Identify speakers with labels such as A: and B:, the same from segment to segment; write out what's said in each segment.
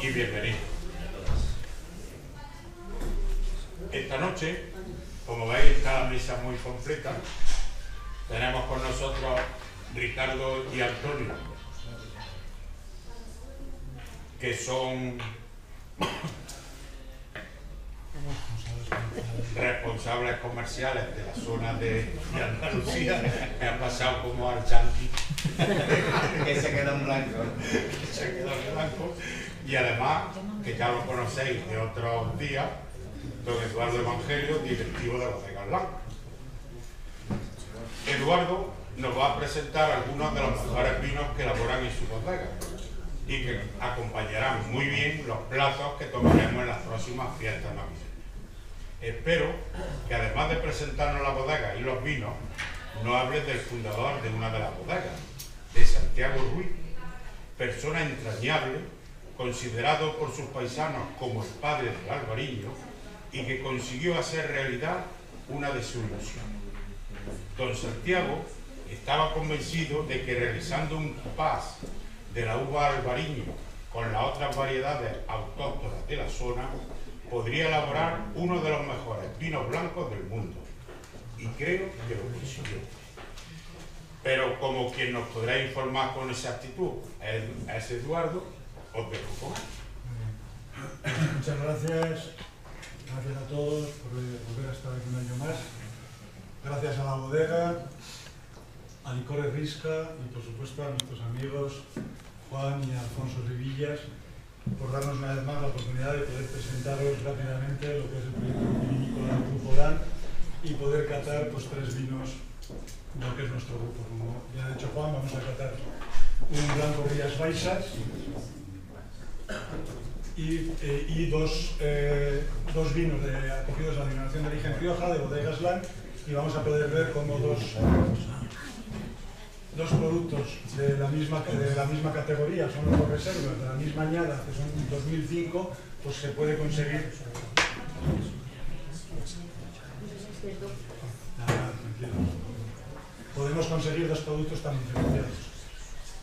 A: y bienvenidos. Esta noche, como veis, está la mesa muy completa. Tenemos con nosotros Ricardo y Antonio, que son responsables comerciales de la zona de Andalucía, que han pasado como al Chanqui,
B: que se queda en blanco.
A: se quedó en blanco, y además, que ya lo conocéis de otros días, don Eduardo Evangelio, directivo de Bodegas Blanc. Eduardo nos va a presentar algunos de los mejores vinos que elaboran en su bodega y que acompañarán muy bien los platos que tomaremos en las próximas fiestas navideñas. Espero que además de presentarnos la bodega y los vinos, nos hables del fundador de una de las bodegas, de Santiago Ruiz, persona entrañable, considerado por sus paisanos como el padre del albariño y que consiguió hacer realidad una de sus ilusiones. Don Santiago estaba convencido de que realizando un pas de la uva albariño con las otras variedades autóctonas de la zona, podría elaborar uno de los mejores vinos blancos del mundo. Y creo que lo consiguió. Pero como quien nos podrá informar con exactitud es Eduardo, os dejo con él.
C: Muchas gracias. Gracias a todos por volver a estar aquí un año más. Gracias a la bodega, a Licores Risca y por supuesto a nuestros amigos Juan y Alfonso Rivillas por darnos una vez más la oportunidad de poder presentaros rápidamente lo que es el proyecto vitivinícola del Grupo Dan y poder catar pues 3 vinos de lo que es nuestro grupo. Como ya ha dicho Juan, vamos a catar un blanco Rías Baixas y dos vinos acogidos a la denominación de origen Rioja, de Bodegas Blanc, y vamos a poder ver cómo dos productos de la misma categoría, son los reservas de la misma añada, que son 2005, pues se puede conseguir. Podemos conseguir 2 productos tan diferenciados.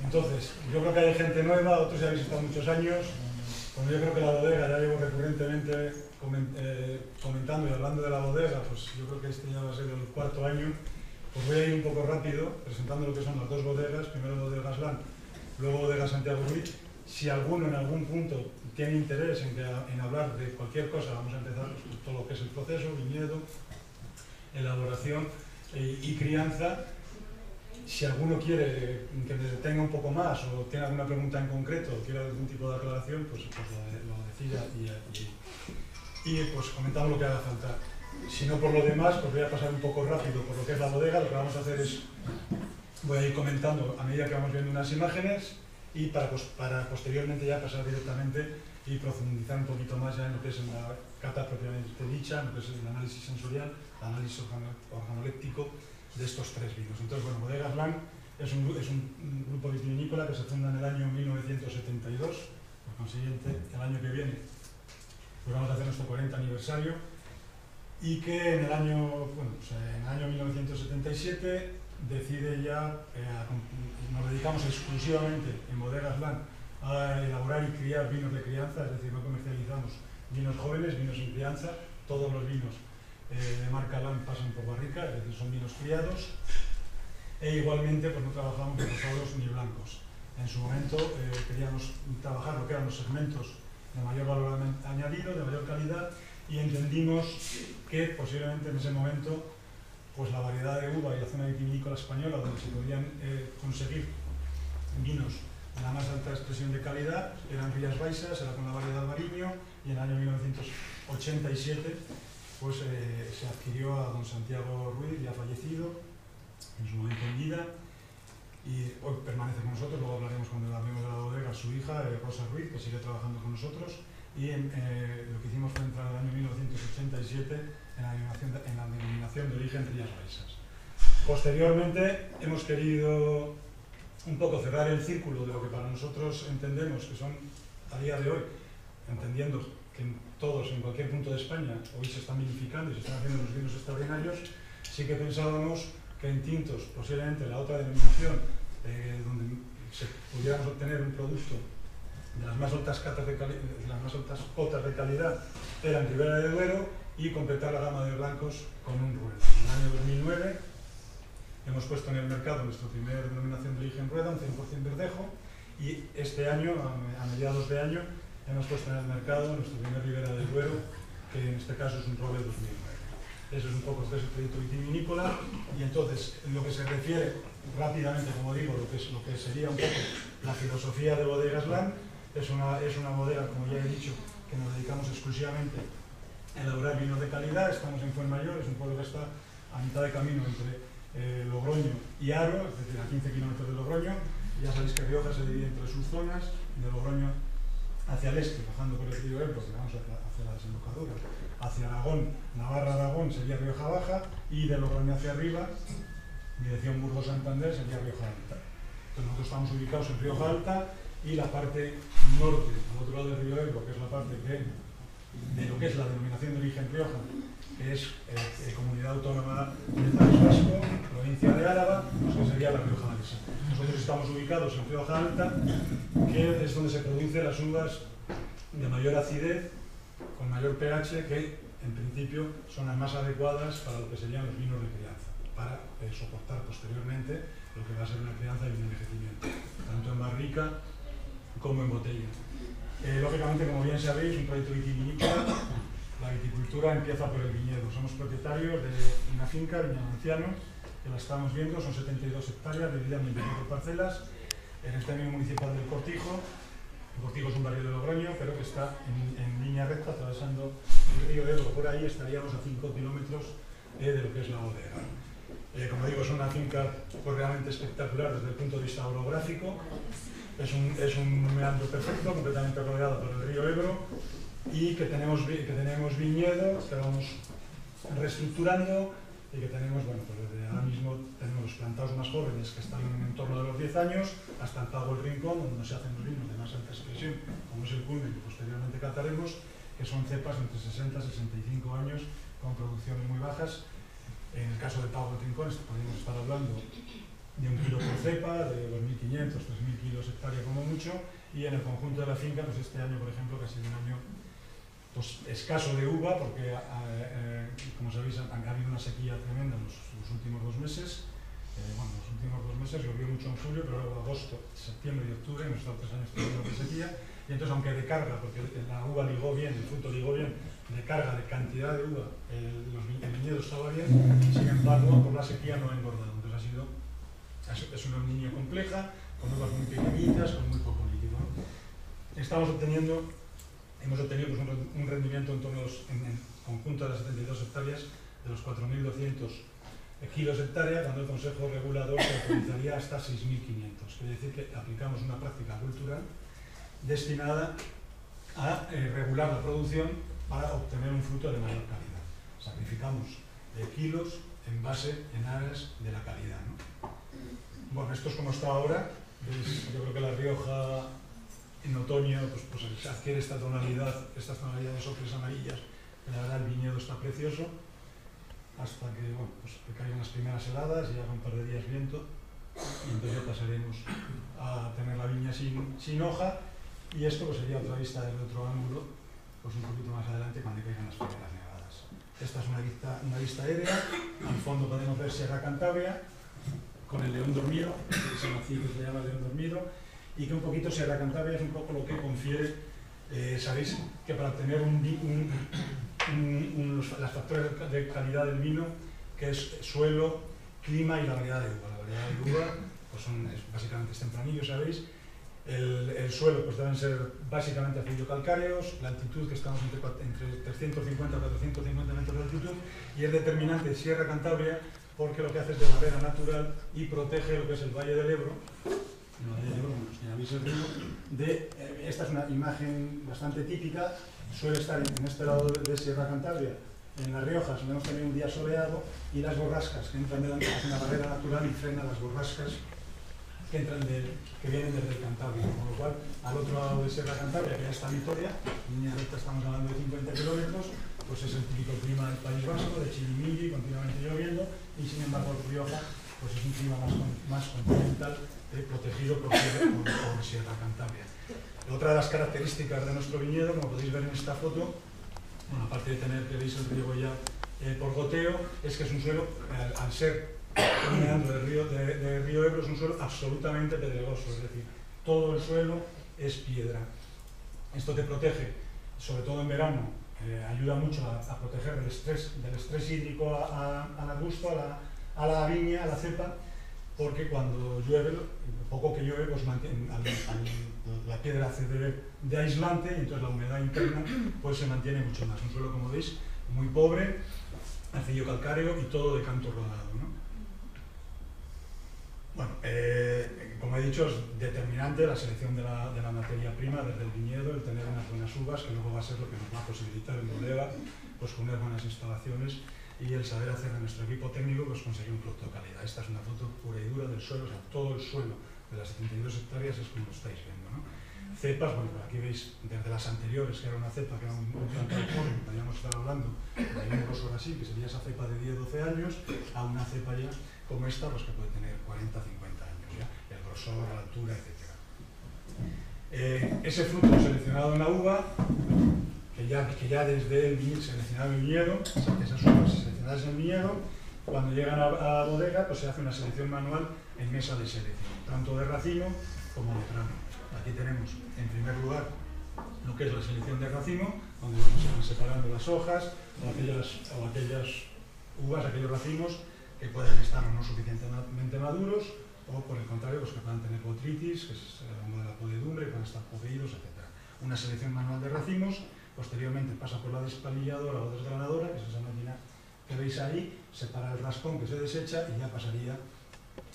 C: Entonces, yo creo que hay gente nueva, otros ya habéis estado muchos años. Como yo creo que la bodega, ya llevo recurrentemente comentando y hablando de la bodega, pues yo creo que este ya va a ser el 4º año. Pues voy a ir un poco rápido, presentando lo que son las 2 bodegas, primero Bodegas Blanc, luego Bodegas Santiago Ruiz. Si alguno en algún punto tiene interés en hablar de cualquier cosa, vamos a empezar pues, todo lo que es el proceso, viñedo, elaboración y crianza. Si alguno quiere que me detenga un poco más o tiene alguna pregunta en concreto o quiere algún tipo de aclaración, pues lo decida y pues comentamos lo que haga falta. Si no, por lo demás, pues voy a pasar un poco rápido por lo que es la bodega. Lo que vamos a hacer es, voy a ir comentando a medida que vamos viendo unas imágenes y para posteriormente ya pasar directamente y profundizar un poquito más ya en lo que es en la cata propiamente dicha, en lo que es el análisis sensorial, el análisis organoléptico de estos 3 vinos. Entonces, bueno, Bodegas Blanc es un grupo vitivinícola que se funda en el año 1972, por consiguiente, el año que viene pues vamos a hacer nuestro 40 aniversario, y que en el año 1977 decide ya, nos dedicamos exclusivamente en Bodegas Blanc a elaborar y criar vinos de crianza, es decir, no comercializamos vinos jóvenes, vinos sin crianza, todos los vinos de marca Blanc pasan por barrica, es decir, son vinos criados, e igualmente pues no trabajamos ni rosados ni blancos. En su momento queríamos trabajar lo que eran los segmentos de mayor valor añadido, de mayor calidad, y entendimos que posiblemente en ese momento pues la variedad de uva y la zona vitivinícola española donde se podían conseguir vinos de la más alta expresión de calidad eran Rías Baixas, era con la variedad albariño, y en el año 1987 pues se adquirió a don Santiago Ruiz, ya fallecido, en su momento en vida, y hoy permanece con nosotros. Luego hablaremos cuando hablemos de la bodega, su hija, Rosa Ruiz, que sigue trabajando con nosotros, y lo que hicimos fue entrar en el año 1987 en la denominación de origen Rías Baixas. Posteriormente hemos querido un poco cerrar el círculo de lo que para nosotros entendemos que son, a día de hoy, entendiendo que todos, en cualquier punto de España, hoy se están vinificando y se están haciendo unos vinos extraordinarios. Sí que pensábamos que en tintos, posiblemente la otra denominación, donde pudiéramos obtener un producto de las más altas cotas de calidad era en Ribera de Duero y completar la gama de blancos con un rueda. En el año 2009 hemos puesto en el mercado nuestra primera denominación de origen rueda, un 100% verdejo, y este año, a mediados de año, hemos puesto en el mercado nuestro primer Ribera de Duero, que en este caso es un roble 2009. Eso es un poco lo que es el proyecto vitivinícola, y entonces, en lo que se refiere rápidamente, como digo, lo que sería un poco la filosofía de Bodegas Land, es una bodega, como ya he dicho, que nos dedicamos exclusivamente a elaborar vinos de calidad. Estamos en Fuenmayor, es un pueblo que está a mitad de camino entre Logroño y Haro, es decir, a 15 kilómetros de Logroño. Ya sabéis que Rioja se divide entre sus zonas, de Logroño hacia el este, bajando por el río Ebro, que vamos hacia la desembocadura, hacia Aragón, Navarra-Aragón sería Rioja Baja, y de Logroño hacia arriba, dirección Burgos-Santander, sería Rioja Alta. Entonces nosotros estamos ubicados en Rioja Alta, y la parte norte, al otro lado del río Ebro, que es la parte de lo que es la denominación de origen Rioja, que es Comunidad Autónoma del País Vasco, provincia de Álava, pues que sería la Rioja Alavesa. Nosotros estamos ubicados en Rioja Alta, que es donde se producen las uvas de mayor acidez, con mayor pH, que en principio son las más adecuadas para lo que serían los vinos de crianza, para soportar posteriormente lo que va a ser una crianza y un envejecimiento, tanto en barrica como en botella. Lógicamente, como bien sabéis, un proyecto vitivinícola, la viticultura empieza por el viñedo. Somos propietarios de una finca, Viña Anciano, que la estamos viendo, son 72 hectáreas, divididas en 24 parcelas, en el término municipal del Cortijo. El Cortijo es un barrio de Logroño, pero que está en línea recta, atravesando el río Ebro. Por ahí estaríamos a 5 kilómetros de lo que es la bodega. Como digo, es una finca pues, realmente espectacular desde el punto de vista orográfico. Es un meandro perfecto, completamente rodeado por el río Ebro, y que tenemos viñedos que vamos reestructurando, y que tenemos, bueno, pues desde ahora mismo tenemos los plantados más jóvenes que están en torno de los 10 años, hasta el Pago el Rincón, donde se hacen los vinos de más alta expresión, como es el Culmen, que posteriormente cataremos, que son cepas entre 60 y 65 años, con producciones muy bajas. En el caso del Pago el Rincón podemos estar hablando de 1 kilo por cepa, de 2.500, 3.000 kilos hectárea como mucho, y en el conjunto de la finca, pues este año, por ejemplo, que ha sido un año pues, escaso de uva, porque, como sabéis, ha habido una sequía tremenda en los últimos 2 meses. Bueno, los últimos 2 meses llovió mucho en julio, pero luego agosto, septiembre y octubre, hemos estado 3 años teniendo de sequía, y entonces, aunque de carga, porque la uva ligó bien, el fruto ligó bien, de carga, de cantidad de uva, el viñedo estaba bien, sin embargo, por la sequía no ha engordado. Entonces es una línea compleja, con uvas muy pequeñitas, con muy poco líquido, ¿no? Hemos obtenido pues, un rendimiento en torno en conjunto de las 72 hectáreas de los 4.200 kilos hectárea, cuando el Consejo Regulador se autorizaría hasta 6.500. Quiere decir que aplicamos una práctica cultural destinada a regular la producción para obtener un fruto de mayor calidad. Sacrificamos kilos en base, en aras de la calidad, ¿no? Bueno, esto es como está ahora. Yo creo que La Rioja en otoño pues adquiere estas tonalidades ocres amarillas, que la verdad el viñedo está precioso, hasta que, bueno, pues, que caigan las primeras heladas y haga un par de días viento, y entonces ya pasaremos a tener la viña sin hoja, y esto pues sería otra vista desde otro ángulo, pues un poquito más adelante cuando caigan las primeras nevadas. Esta es una vista aérea. Al fondo podemos ver Sierra Cantabria, con el león dormido, que se llama león dormido, y que un poquito Sierra Cantabria es un poco lo que confiere, sabéis que para obtener las factores de calidad del vino, que es suelo, clima y la variedad de uva. La variedad de uva pues básicamente es tempranillo, sabéis. El suelo pues deben ser básicamente calcáreos, la altitud que estamos entre 350 y 450 metros de altitud, y es determinante Sierra Cantabria porque lo que hace es de barrera natural y protege lo que es el Valle del Ebro. El Valle del Ebro, bueno, si ya veis el río, esta es una imagen bastante típica, suele estar en este lado de Sierra Cantabria, en La Rioja, si hemos tenido un día soleado, y las borrascas que entran de una barrera natural y frenan las borrascas que vienen desde el Cantabria, con lo cual al otro lado de Sierra Cantabria, que ya está Vitoria, en línea recta estamos hablando de 50 kilómetros, pues es el típico clima del País Vasco, de chirimiri, continuamente lloviendo, y sin embargo el Rioja pues es un clima más continental, protegido por Sierra Cantabria. Otra de las características de nuestro viñedo, como podéis ver en esta foto, bueno, aparte de tener, que veis el riego ya por goteo, es que es un suelo, al ser un meandro del río Ebro, es un suelo absolutamente pedregoso, es decir, todo el suelo es piedra. Esto te protege, sobre todo en verano, ayuda mucho a proteger del estrés hídrico al arbusto, a la viña, a la cepa, porque cuando llueve, poco que llueve, pues la piedra hace de aislante y entonces la humedad interna pues se mantiene mucho más. Un suelo, como veis, muy pobre, arcillo calcáreo y todo de canto rodado, ¿no? Bueno, como he dicho, es determinante la selección de la materia prima desde el viñedo, el tener unas buenas uvas, que luego va a ser lo que nos va a posibilitar en bodega, pues con unas buenas instalaciones y el saber hacer de nuestro equipo técnico, pues conseguir un producto de calidad. Esta es una foto pura y dura del suelo, o sea, todo el suelo de las 72 hectáreas es como lo estáis viendo, ¿no? Cepas, bueno, aquí veis desde las anteriores, que era una cepa, que era un planto de joven, que podríamos estar hablando de un grosor así, que sería esa cepa de 10-12 años, a una cepa ya como esta, pues que puede tener 40-50 años ya, el grosor, la altura, etc. Ese fruto seleccionado en la uva, que ya desde el viñedo, seleccionado en el viñedo, esas uvas seleccionadas en el viñedo, cuando llegan a bodega, pues se hace una selección manual en mesa de selección, tanto de racimo como de grano. Aquí tenemos, en primer lugar, lo que es la selección de racimo, donde vamos a ir separando las hojas o aquellas uvas, aquellos racimos que pueden estar no suficientemente maduros o, por el contrario, pues que puedan tener botrytis, que es el hongo de la podredumbre, que puedan estar podridos, etc. Una selección manual de racimos, posteriormente pasa por la despalilladora o desgranadora, que es esa máquina que veis ahí, separa el raspón que se desecha y ya pasaría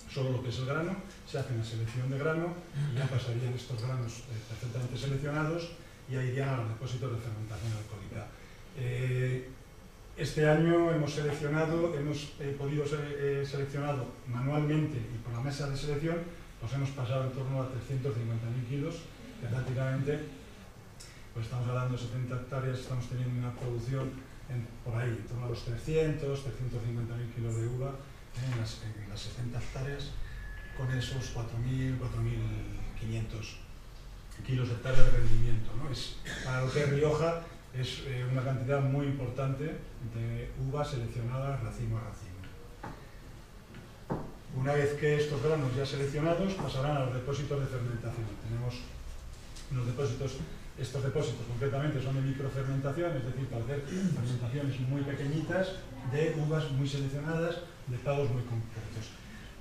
C: solo lo que es el grano, se hace una selección de grano y ya pasarían estos granos perfectamente seleccionados y ahí irían a los depósitos de fermentación alcohólica. Este año hemos podido seleccionar manualmente y por la mesa de selección, nos hemos pasado en torno a 350.000 kilos, que prácticamente, pues estamos hablando de 70 hectáreas, estamos teniendo una producción por ahí, en torno a los 350.000 kilos de uva, en las 70 hectáreas, con esos 4.000, 4.500 kilos de hectárea de rendimiento, ¿no? Para lo que es Rioja, es una cantidad muy importante de uva seleccionada racimo a racimo. Una vez que estos granos ya seleccionados pasarán a los depósitos de fermentación. Tenemos los depósitos, estos depósitos concretamente son de microfermentación, es decir, para hacer fermentaciones muy pequeñitas de uvas muy seleccionadas, de palos muy concretos.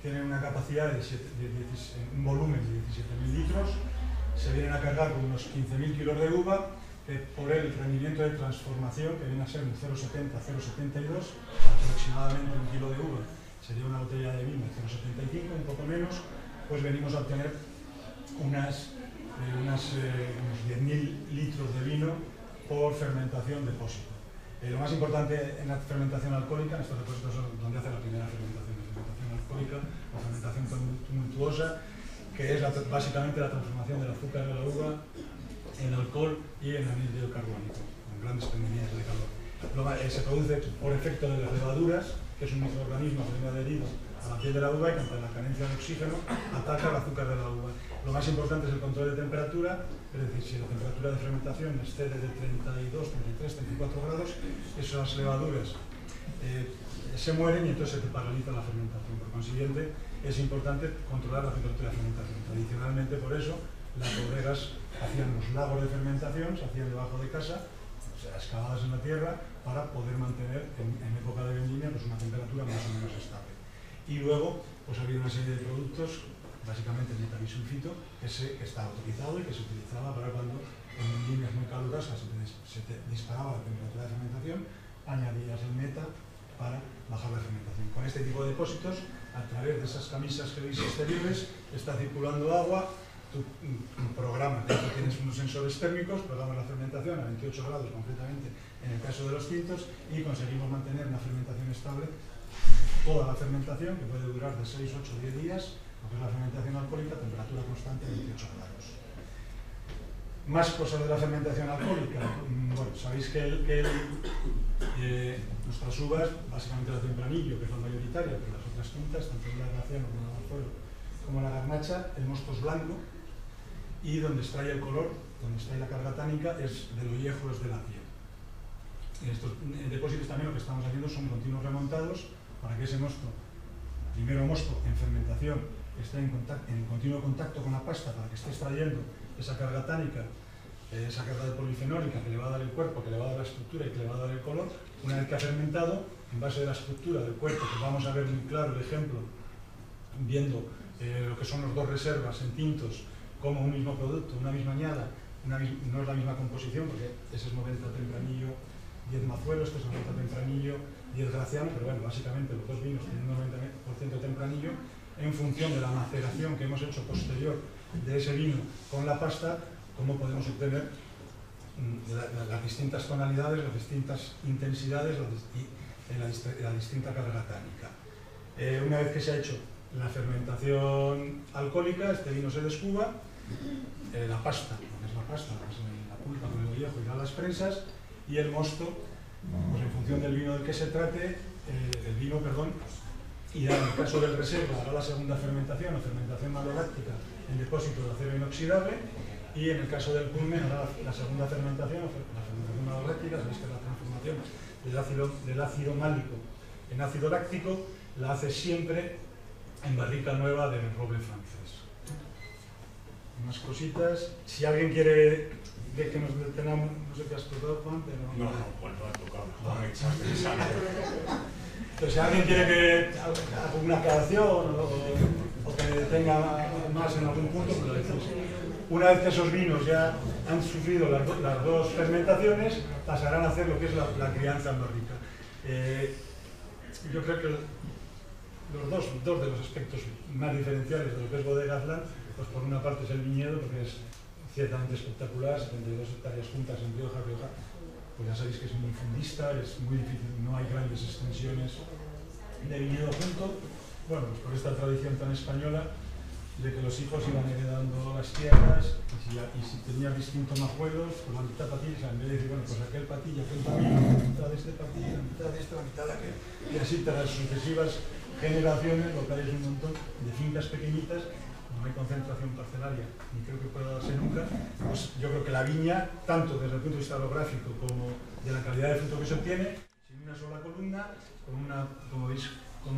C: Tienen una capacidad de un volumen de 17.000 litros, se vienen a cargar con unos 15.000 kilos de uva, que por el rendimiento de transformación, que viene a ser un 0,70-0,72, aproximadamente un kilo de uva, sería una botella de vino de 0,75, un poco menos, pues venimos a obtener unos 10.000 litros de vino por fermentación depósito. Lo más importante en la fermentación alcohólica, en estos depósitos son donde hace la primera fermentación alcohólica o fermentación tumultuosa, que es básicamente la transformación del azúcar de la uva en alcohol y en anhídrido carbónico, con gran desprendimiento de calor. Se produce por efecto de las levaduras, que es un microorganismo que viene adherido a la piel de la uva y que ante la carencia de oxígeno ataca el azúcar de la uva. Lo más importante es el control de temperatura, es decir, si la temperatura de fermentación excede de 32, 33, 34 grados, esas levaduras se mueren y entonces se te paraliza la fermentación. Por consiguiente, es importante controlar la temperatura de fermentación. Tradicionalmente, por eso, las bodegas hacían los lagos de fermentación, se hacían debajo de casa, o sea, excavadas en la tierra, para poder mantener en época de vendimia pues una temperatura más o menos estable. Y luego pues había una serie de productos, básicamente el metabisulfito, que está autorizado y que se utilizaba para cuando en vendimias muy calurosas se te disparaba la temperatura de fermentación, añadías el meta para bajar la fermentación. Con este tipo de depósitos, a través de esas camisas que veis exteriores, está circulando agua. Tú programas, tienes unos sensores térmicos, programas la fermentación a 28 grados concretamente en el caso de los tintos y conseguimos mantener una fermentación estable, toda la fermentación, que puede durar de 6, 8, 10 días, lo que es la fermentación alcohólica, temperatura constante de 28 grados. Más cosas de la fermentación alcohólica. Bueno, sabéis que nuestras uvas, básicamente la tempranillo, que es la mayoritaria, pero las otras tintas, tanto la Graciano como la Barzuelo, como la Garnacha, el mosto es blanco. y donde extrae el color, donde extrae la carga tánica, es de lo viejo, es de la piel. En estos depósitos también lo que estamos haciendo son continuos remontados para que ese mosto, primero mosto en fermentación, esté en continuo contacto con la pasta para que esté extrayendo esa carga tánica, esa carga de polifenólica que le va a dar el cuerpo, que le va a dar la estructura y que le va a dar el color. Una vez que ha fermentado, en base a la estructura del cuerpo, que vamos a ver muy claro el ejemplo, viendo lo que son los dos reservas en tintos, como un mismo producto, una misma añada, no es la misma composición, porque ese es 90 tempranillo, 10 mazuelo, este es 90 tempranillo, 10 graciano, pero bueno, básicamente los dos vinos tienen un 90% tempranillo. En función de la maceración que hemos hecho posterior de ese vino con la pasta, cómo podemos obtener las distintas tonalidades, las distintas intensidades y la distinta carga tánica. Una vez que se ha hecho la fermentación alcohólica, este vino se descuba, la pasta, lo que es la pasta, pues la pulpa con el viejo irá a las prensas, y el mosto, pues en función del vino del que se trate, irá, en el caso del reserva, hará la segunda fermentación o fermentación maloláctica en depósito de acero inoxidable, y en el caso del culmen hará la segunda fermentación o la fermentación maloláctica. Sabéis que la transformación del ácido málico en ácido láctico la hace siempre en barrica nueva del roble francés. Unas cositas. Si alguien quiere de que nos detenamos, no sé qué has tocado, Juan, pero...
A: No, pues no he tocado.
C: Entonces, si alguien quiere que haga una aclaración o que tenga más en algún punto, pues lo decís. Una vez que esos vinos ya han sufrido las dos fermentaciones, pasarán a hacer lo que es la crianza en barrica. Yo creo que los dos de los aspectos más diferenciales de lo que es Bodega Aslan, pues por una parte es el viñedo, porque es ciertamente espectacular, 72 hectáreas juntas en Rioja. Pues ya sabéis que es muy fundista, es muy difícil, no hay grandes extensiones de viñedo junto. Bueno, pues por esta tradición tan española de que los hijos iban heredando las tierras, y si tenías distintos majuelos, pues la mitad patilla, o sea, en vez de decir, bueno, pues aquel patilla, aquel patilla, la mitad de este patilla, la mitad de este, la mitad de aquel, y así tras las sucesivas generaciones, lo que hay es un montón de fincas pequeñitas. No hay concentración parcelaria, ni creo que pueda darse nunca. Pues yo creo que la viña, tanto desde el punto de vista orográfico como de la calidad de fruto que se obtiene, sin una sola columna, como veis, con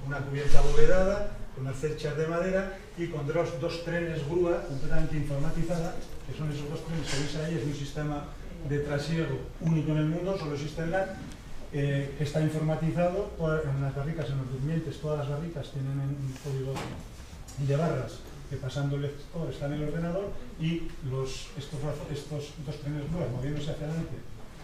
C: una cubierta abovedada, con unas cerchas de madera y con dos trenes grúa completamente informatizada, que son esos dos trenes que veis ahí. Es un sistema de trasiego único en el mundo, solo existe en LAN, que está informatizado. En las barricas, en los durmientes, todas las barricas tienen un código de barras que pasando el lector está en el ordenador, y estos dos trenes grúas moviéndose hacia adelante,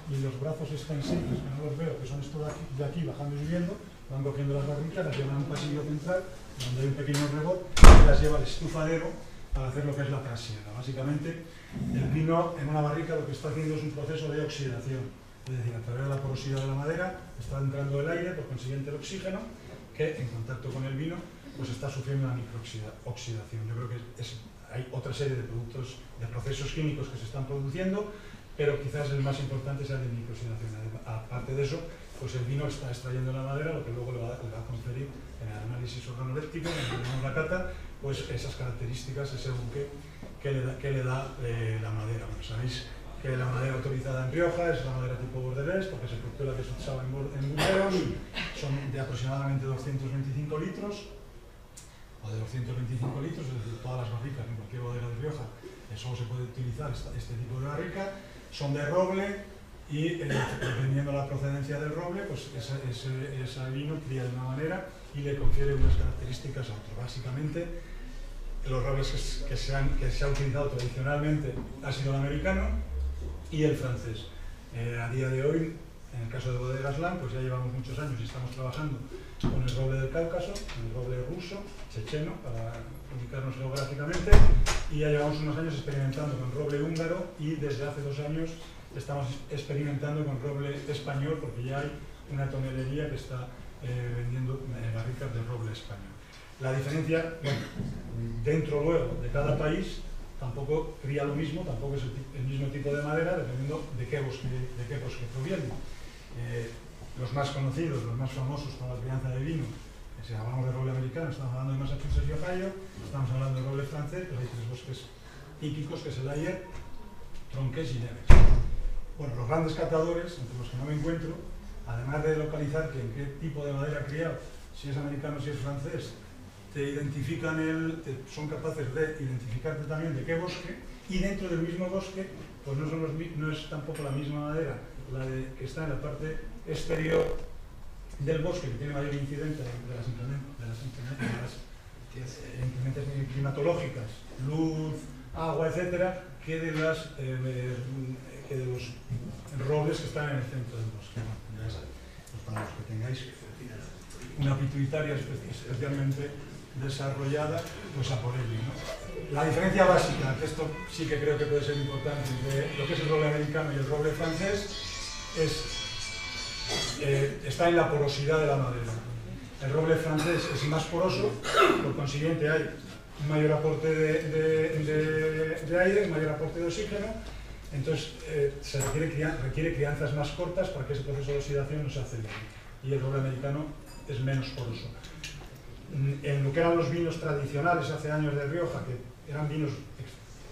C: y los brazos extensibles, que no los veo, que son estos de aquí bajando y subiendo, van cogiendo las barricas, las llevan a un pasillo central donde hay un pequeño rebot que las lleva al estufadero para hacer lo que es la trasiega. Básicamente, el vino en una barrica lo que está haciendo es un proceso de oxidación, es decir, a través de la porosidad de la madera está entrando el aire, por consiguiente el oxígeno, que en contacto con el vino pues está sufriendo una microoxidación. Yo creo que hay otra serie de productos, de procesos químicos que se están produciendo, pero quizás el más importante sea el de microoxidación. Aparte de eso, pues el vino está extrayendo la madera, lo que luego le va a conferir en el análisis organoléptico, en la cata, pues esas características, ese buque que le da la madera. Bueno, sabéis que la madera autorizada en Rioja es la madera tipo Bordelés, porque se procura que se usaba en Burdeos, son de aproximadamente 225 litros, o de 225 litros, es decir, todas las barricas en cualquier bodega de Rioja, solo se puede utilizar este tipo de barrica. Son de roble, y dependiendo de la procedencia del roble, pues ese vino cría de una manera y le confiere unas características a otro. Básicamente, los robles que se ha utilizado tradicionalmente ha sido el americano y el francés. A día de hoy, en el caso de Bodega Aslan, pues ya llevamos muchos años y estamos trabajando con el roble del Cáucaso, con el roble ruso, checheno, para ubicarnos geográficamente, y ya llevamos unos años experimentando con roble húngaro, y desde hace 2 años estamos experimentando con roble español, porque ya hay una tonelería que está vendiendo barricas de roble español. La diferencia, bueno, dentro luego de cada país, tampoco cría lo mismo, tampoco es el mismo tipo de madera, dependiendo de qué bosque proviene. Los más conocidos, los más famosos para la crianza de vino, si hablamos de roble americano, estamos hablando de Massachusetts y Ohio, estamos hablando de roble francés, pues hay 3 bosques típicos, que es el Ayer, Tronqués y Neves. Bueno, los grandes catadores, entre los que no me encuentro, además de localizar en qué tipo de madera ha criado, si es americano, si es francés, te identifican son capaces de identificarte también de qué bosque, y dentro del mismo bosque, pues no es tampoco la misma madera, que está en la parte exterior del bosque, que tiene mayor incidencia de las inclemencias climatológicas, luz, agua, etcétera, que de los robles que están en el centro del bosque. Bueno, ya sabéis, pues para los que tengáis una pituitaria especialmente desarrollada, pues a por ello, ¿no? La diferencia básica, que esto sí que creo que puede ser importante, de lo que es el roble americano y el roble francés, está en la porosidad de la madera. El roble francés es más poroso, por consiguiente hay un mayor aporte de aire, un mayor aporte de oxígeno, entonces se requiere crianzas más cortas para que ese proceso de oxidación no se acelere. Y el roble americano es menos poroso. En lo que eran los vinos tradicionales hace años de Rioja, que eran vinos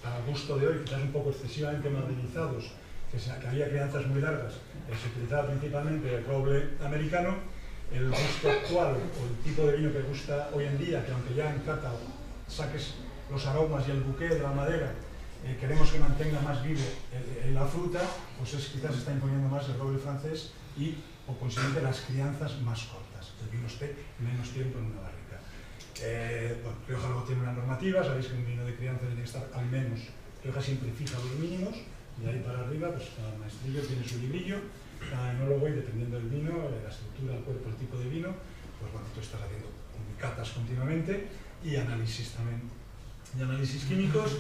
C: para el gusto de hoy, quizás un poco excesivamente maderizados, que había crianzas muy largas, se utilizaba principalmente el roble americano. El gusto actual, o el tipo de vino que gusta hoy en día, que aunque ya en cata saques los aromas y el buque de la madera, queremos que mantenga más vivo la fruta, pues quizás se está imponiendo más el roble francés y, por consiguiente, las crianzas más cortas. El vino esté menos tiempo en una barrica. Bueno, Rioja luego tiene una normativa, sabéis que un vino de crianza tiene que estar al menos, Rioja siempre fija los mínimos, de ahí para arriba, pues cada maestrillo tiene su librillo, cada enólogo, y dependiendo del vino, la estructura, el cuerpo, el tipo de vino, pues bueno, tú estás haciendo catas continuamente y análisis también, y análisis químicos,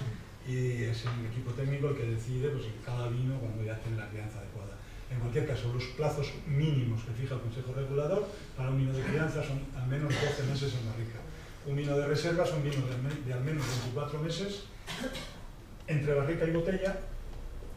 C: y es el equipo técnico el que decide pues, cada vino cuando ya tiene la crianza adecuada. En cualquier caso, los plazos mínimos que fija el Consejo Regulador para un vino de crianza son al menos 12 meses en barrica. Un vino de reserva son vinos de al menos 24 meses entre barrica y botella,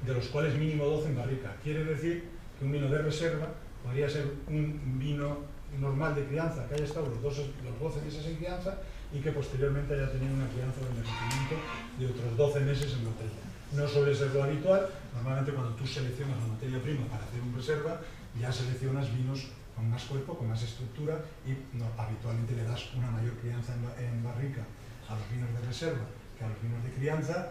C: de los cuales mínimo 12 en barrica. Quiere decir que un vino de reserva podría ser un vino normal de crianza que haya estado los 12 meses en crianza y que posteriormente haya tenido una crianza de envejecimiento de otros 12 meses en botella. No suele ser lo habitual. Normalmente cuando tú seleccionas la materia prima para hacer un reserva, ya seleccionas vinos con más cuerpo, con más estructura, y habitualmente le das una mayor crianza en barrica a los vinos de reserva que a los vinos de crianza,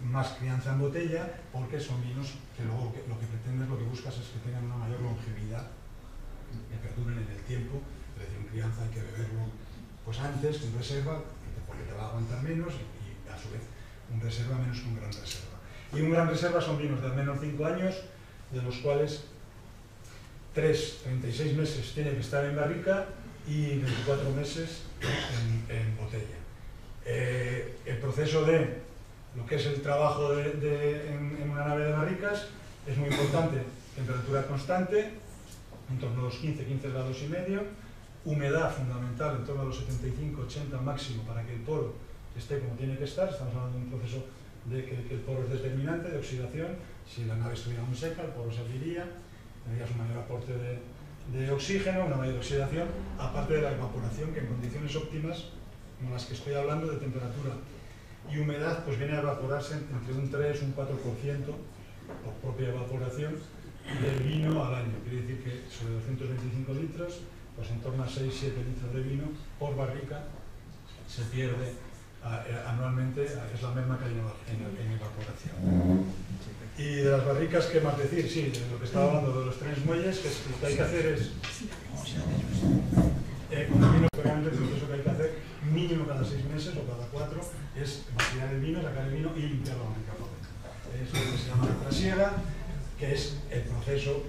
C: más crianza en botella, porque son vinos que luego lo que pretendes, lo que buscas es que tengan una mayor longevidad, que perduren en el tiempo. Es decir, en crianza hay que beberlo pues antes que en reserva, porque te va a aguantar menos, y a su vez un reserva menos que un gran reserva. Y un gran reserva son vinos de al menos 5 años, de los cuales 36 meses tiene que estar en barrica y 24 meses en botella. El proceso de lo que es el trabajo en una nave de barricas es muy importante: temperatura constante, en torno a los 15 grados y medio, humedad fundamental en torno a los 75-80 máximo para que el poro esté como tiene que estar. Estamos hablando de un proceso de que el poro es determinante de oxidación. Si la nave estuviera muy seca, el poro se abriría, tendrías un mayor aporte de oxígeno, una mayor oxidación, aparte de la evaporación, que en condiciones óptimas, como las que estoy hablando, de temperatura y humedad, pues viene a evaporarse entre un 3 y un 4% por propia evaporación del vino al año. Quiere decir que sobre 225 litros, pues en torno a 6-7 litros de vino por barrica se pierde anualmente, es la merma que hay en evaporación. Y de las barricas, ¿qué más decir? Sí, de lo que estaba hablando de los 3 muelles, que lo que hay que hacer es, con el vino, realmente el proceso que hay que hacer mínimo cada 6 meses o cada 4 es vaciar el vino, sacar el vino y limpiar la barrica por dentro. Es lo que se llama la trasiega, que es el proceso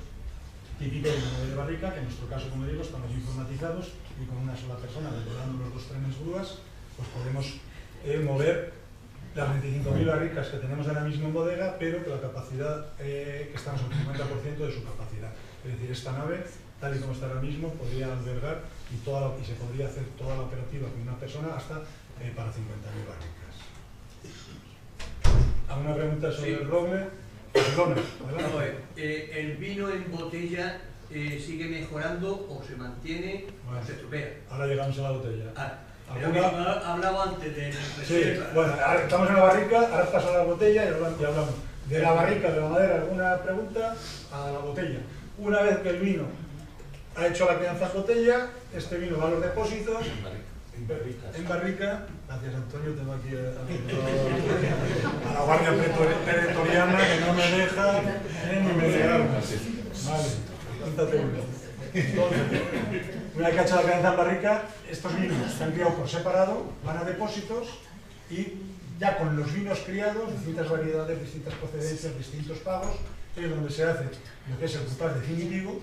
C: típico de una de barrica, que en nuestro caso, como digo, estamos informatizados y con una sola persona regulando los 2 trenes grúas, pues podemos mover las 25.000 barricas que tenemos ahora mismo en bodega, pero que la capacidad, que estamos al 50% de su capacidad. Es decir, esta nave, tal y como está ahora mismo, podría albergar y se podría hacer toda la operativa con una persona hasta para 50.000 barricas. ¿Alguna pregunta sobre el roble?
D: ¿El vino en botella sigue mejorando o se mantiene o se estropea?
C: Ahora llegamos a la botella.
D: Ha hablado antes de
C: Sí,
D: reserva.
C: bueno, ahora estamos en la barrica, ahora paso a la botella y hablamos de la barrica, de la madera. ¿Alguna pregunta? A la botella. Una vez que el vino ha hecho la crianza en botella, este vino va a los depósitos. En barrica. Gracias, Antonio, tengo aquí a la guardia pretoriana que no me deja ni me deja. Vale, cuéntate uno. Entonces, una vez que ha hecho la crianza en barrica, estos vinos están criados por separado, van a depósitos y ya con los vinos criados, distintas variedades, distintas procedencias, distintos pagos, es donde se hace lo que es el cupar definitivo,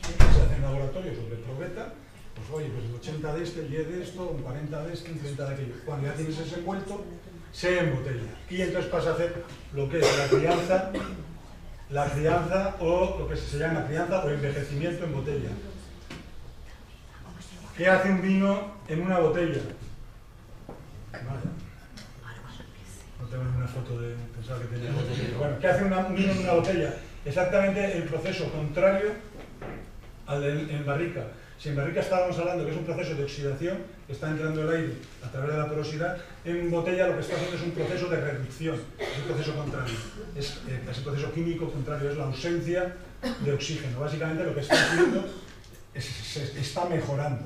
C: se hace en laboratorio sobre probeta. Pues oye, pues el 80 de este, el 10 de esto, un 40 de este, un 30 de aquello. Cuando ya tienes ese envuelto, se embotella. Y entonces pasa a hacer lo que es la crianza o lo que se llama crianza o envejecimiento en botella. ¿Qué hace un vino en una botella? Vaya. No tengo ninguna foto de pensar que tenía botella. Bueno, ¿qué hace un vino en una botella? Exactamente el proceso contrario al de en barrica. Si en barrica estábamos hablando que es un proceso de oxidación, que está entrando el aire a través de la porosidad, en botella lo que está haciendo es un proceso de reducción, es un proceso contrario. Ese proceso químico contrario es la ausencia de oxígeno. Básicamente lo que está haciendo es se está mejorando.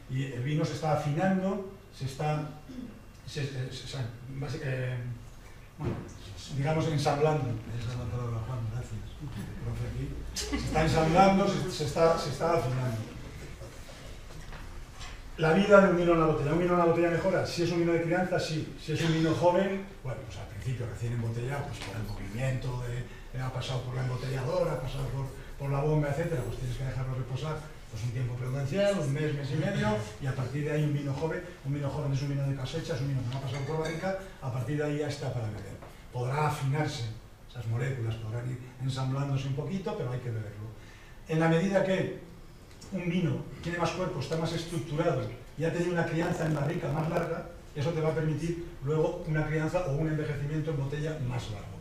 C: Y el vino se está afinando, bueno, digamos ensamblando. Esa es la palabra, Juan, gracias. Profe, aquí. Se está ensamblando, se está afinando. La vida de un vino en la botella. ¿Un vino en la botella mejora? Si es un vino de crianza, sí. Si es un vino joven, bueno, pues al principio recién embotellado, pues por el movimiento, ha pasado por la embotelladora, ha pasado por la bomba, etcétera, pues tienes que dejarlo reposar pues un tiempo prudencial, un mes, mes y medio, y a partir de ahí un vino joven es un vino de cosecha, es un vino que no ha pasado por barrica, a partir de ahí ya está para beber. Podrá afinarse, esas moléculas podrán ir ensamblándose un poquito, pero hay que beberlo. En la medida que un vino tiene más cuerpo, está más estructurado y ha tenido una crianza en barrica más larga, eso te va a permitir luego una crianza o un envejecimiento en botella más largo.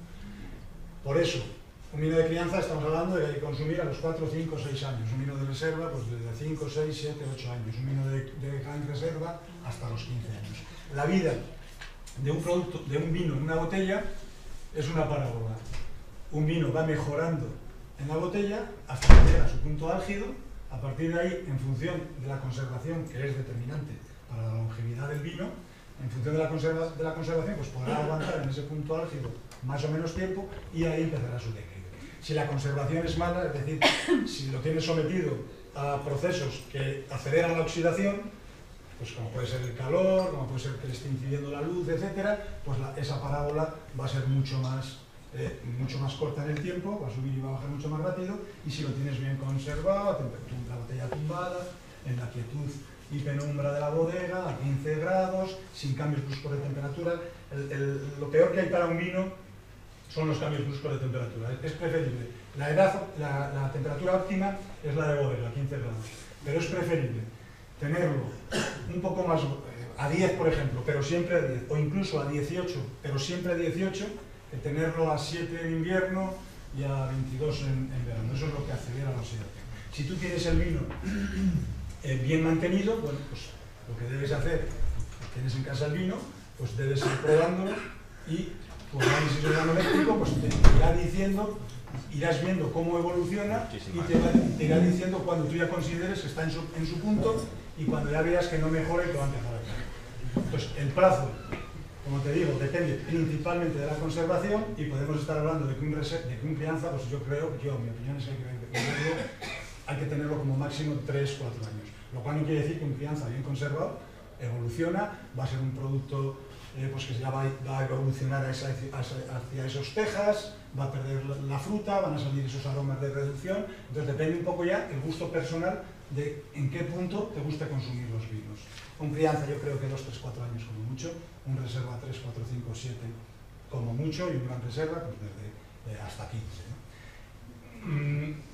C: Por eso, un vino de crianza estamos hablando de que hay que consumir a los 4, 5, 6 años. Un vino de reserva, pues desde 5, 6, 7, 8 años. Un vino de gran reserva hasta los 15 años. La vida de un producto, de un vino en una botella, es una parábola. Un vino va mejorando en la botella hasta que llega a su punto álgido. A partir de ahí, en función de la conservación, que es determinante para la longevidad del vino, en función de la conservación, pues podrá aguantar en ese punto álgido más o menos tiempo y ahí empezará su declive. Si la conservación es mala, es decir, si lo tienes sometido a procesos que aceleran la oxidación, pues como puede ser el calor, como puede ser que le esté incidiendo la luz, etcétera, pues esa parábola va a ser mucho más corta en el tiempo, va a subir y va a bajar mucho más rápido, y si lo tienes bien conservado, la botella tumbada, en la quietud y penumbra de la bodega, a 15 grados, sin cambios bruscos de temperatura. Lo peor que hay para un vino son los cambios bruscos de temperatura. Es preferible. La temperatura óptima es la de bodega, 15 grados, pero es preferible tenerlo un poco más a 10, por ejemplo, pero siempre a 10, o incluso a 18, pero siempre a 18, que tenerlo a 7 en invierno y a 22 en verano. Eso es lo que acelera la oxidación. Si tú tienes el vino bien mantenido, bueno, pues lo que debes hacer, tienes en casa el vino, pues debes ir probándolo y tu análisis organoléctrico pues te irá diciendo, irás viendo cómo evoluciona y te irá diciendo cuando tú ya consideres que está en su punto y cuando ya veas que no mejora y que va a empezar a caer. Entonces, el plazo, como te digo, depende principalmente de la conservación y podemos estar hablando de que un crianza, pues yo creo, mi opinión es que hay que tenerlo como máximo 3, 4 años. Lo cual no quiere decir que un crianza bien conservado evoluciona, va a ser un producto pues que ya va a evolucionar hacia esos tejas, va a perder la fruta, van a salir esos aromas de reducción. Entonces depende un poco ya el gusto personal de en qué punto te gusta consumir los vinos. Un crianza yo creo que 2, 3, 4 años como mucho, un reserva 3, 4, 5, 7 como mucho y un gran reserva pues desde hasta 15. ¿No?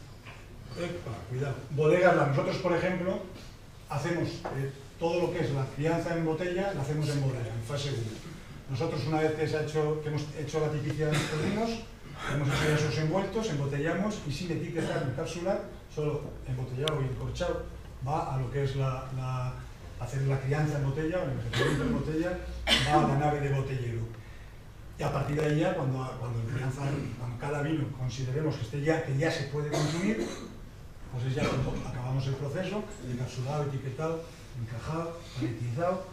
C: Cuidado. Bodegas, nosotros por ejemplo hacemos todo lo que es la crianza en botella, la hacemos en bodega, en fase 1. Nosotros una vez que hemos hecho la tipicidad de nuestros vinos, hemos hecho ya esos envueltos, embotellamos y sin etiquetar ni cápsula, solo embotellado y encorchado, va a lo que es la hacer la crianza en botella, o el envejecimiento en botella, va a la nave de botellero. Y a partir de ahí ya, cuando cada vino consideremos que ya se puede consumir, pues es ya cuando acabamos el proceso, encapsulado, etiquetado, encajado, paletizado,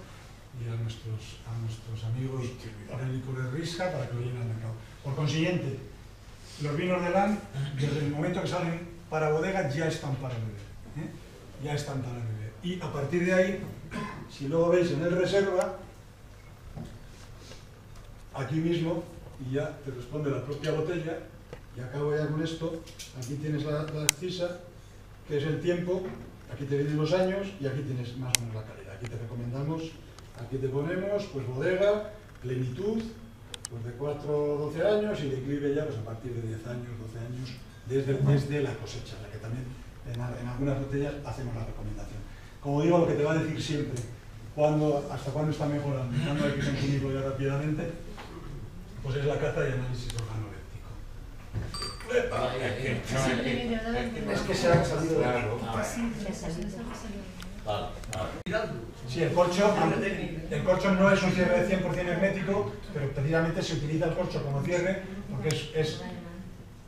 C: y a nuestros amigos del licor de Risca para que lo lleven al mercado. Por consiguiente, los vinos de LAN, desde el momento que salen para bodega, ya están para beber. Ya están para beber. Y a partir de ahí, si luego veis en el reserva, aquí mismo, y ya te responde la propia botella, y acabo ya con esto, aquí tienes la accisa, que es el tiempo, aquí te vienen los años, y aquí tienes más o menos la calidad. Aquí te recomendamos, aquí te ponemos, pues bodega, plenitud, pues de 4 o 12 años, y declive ya pues a partir de 10 años, 12 años, desde la cosecha, la que también en algunas botellas hacemos la recomendación. Como digo, lo que te va a decir siempre, hasta cuándo está mejorando, cuándo hay que consumirlo ya rápidamente, pues es la caza y análisis organoléptico. Es que se ha salido de algo. Sí, el corcho no es un cierre de 100% hermético, pero precisamente se utiliza el corcho como cierre porque es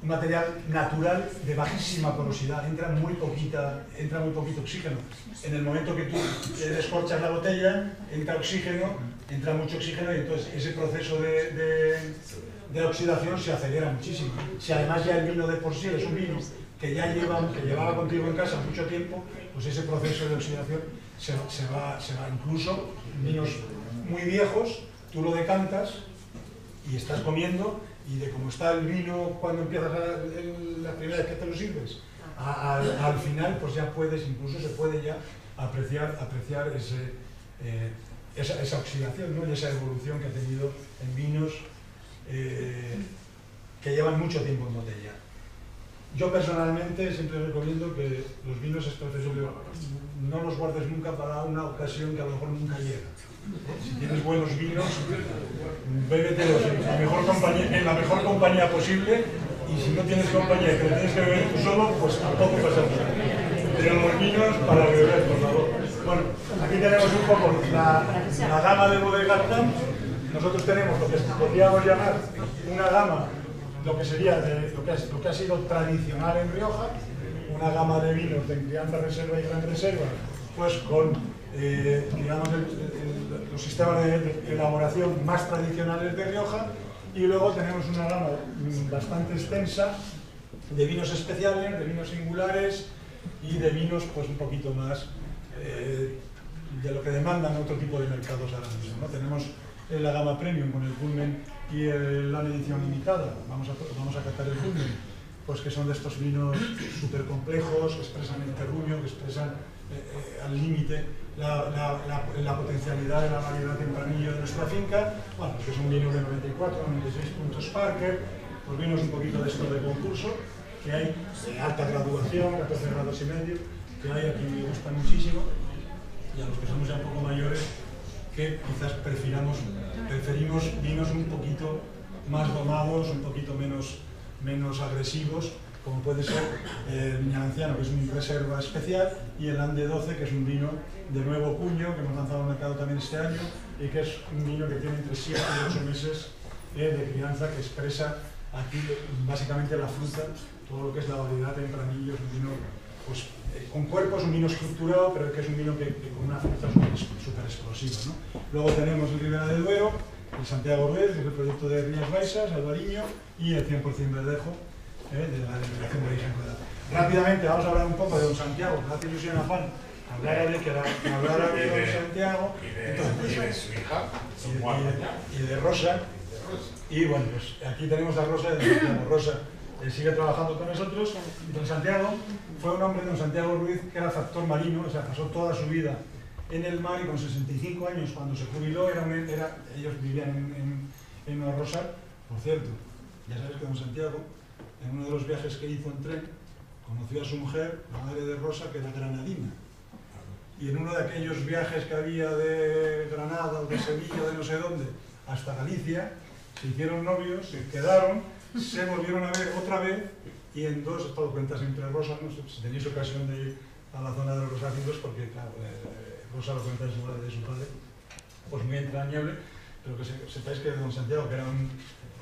C: un material natural de bajísima porosidad, entra muy poquito oxígeno. En el momento que tú descorchas la botella, entra mucho oxígeno y entonces ese proceso de oxidación se acelera muchísimo. Si además ya el vino de por sí es un vino que llevaba contigo en casa mucho tiempo, pues ese proceso de oxidación se va incluso vinos muy viejos, tú lo decantas y estás comiendo, y de cómo está el vino cuando empiezas la primera vez que te lo sirves, al final pues ya incluso se puede ya apreciar esa oxidación, ¿no? Y esa evolución que ha tenido en vinos que llevan mucho tiempo en botella. Yo personalmente siempre recomiendo que los vinos es preferible no los guardes nunca para una ocasión que a lo mejor nunca llega. Si tienes buenos vinos, bébetelos en la mejor compañía posible, y si no tienes compañía que lo tienes que beber tú solo, pues tampoco pasa nada. Pero los vinos para beber, por favor. Bueno, aquí tenemos un poco la gama de bodegas LAN. Nosotros tenemos lo que podríamos llamar una gama, lo que sería lo que ha sido tradicional en Rioja, una gama de vinos de crianza reserva y gran reserva, pues con digamos los sistemas de elaboración más tradicionales de Rioja, y luego tenemos una gama bastante extensa de vinos especiales, de vinos singulares y de vinos pues un poquito más de lo que demandan otro tipo de mercados ahora mismo, ¿no? Tenemos la gama premium con el Culmen y la edición limitada. Vamos a catar el Culmen, pues que son de estos vinos súper complejos, que expresan el terruño, que expresan al límite la potencialidad de la variedad tempranillo de nuestra finca. Bueno, que son vinos de 94, 96 puntos Parker, pues vinos un poquito de esto de concurso, que hay de alta graduación, 14 grados y medio, que hay aquí me gustan muchísimo, y a los que somos ya un poco mayores, que quizás preferimos vinos un poquito más domados, un poquito menos agresivos, como puede ser el Viña Anciano, que es una reserva especial, y el Ande 12, que es un vino de nuevo cuño, que hemos lanzado al mercado también este año, y que es un vino que tiene entre 7 y 8 meses de crianza, que expresa aquí básicamente la fruta, todo lo que es la variedad tempranillo. Es un vino pues, con cuerpo, es un vino estructurado, pero que es un vino que con una fruta súper explosiva, ¿no? Luego tenemos el Ribera del Duero, el Santiago Ruiz, que es el proyecto de Rías Baixas, Albariño, y el 100% Verdejo, de la denominación de origen rural. Rápidamente vamos a hablar un poco de Don Santiago, me hace ilusión afán hablar de Don Santiago,
A: y de su hija,
C: y de Rosa. Y bueno, pues aquí tenemos a Rosa, de Santiago. Rosa sigue trabajando con nosotros. Don Santiago fue un hombre, Don Santiago Ruiz, que era factor marino, o sea, pasó toda su vida en el mar, y con 65 años, cuando se jubiló, ellos vivían en Una Rosa. Por cierto, ya sabes que Don Santiago, en uno de los viajes que hizo en tren, conoció a su mujer, la madre de Rosa, que era granadina. Y en uno de aquellos viajes que había de Granada o de Sevilla, de no sé dónde, hasta Galicia, se hicieron novios, se quedaron, se volvieron a ver otra vez, y en dos, esto lo cuenta siempre Rosa, ¿no? Si tenéis ocasión de ir a la zona de los Rosáceos, porque claro, Rosa lo cuenta de su padre, pues muy entrañable, pero que sepáis que don Santiago, que era un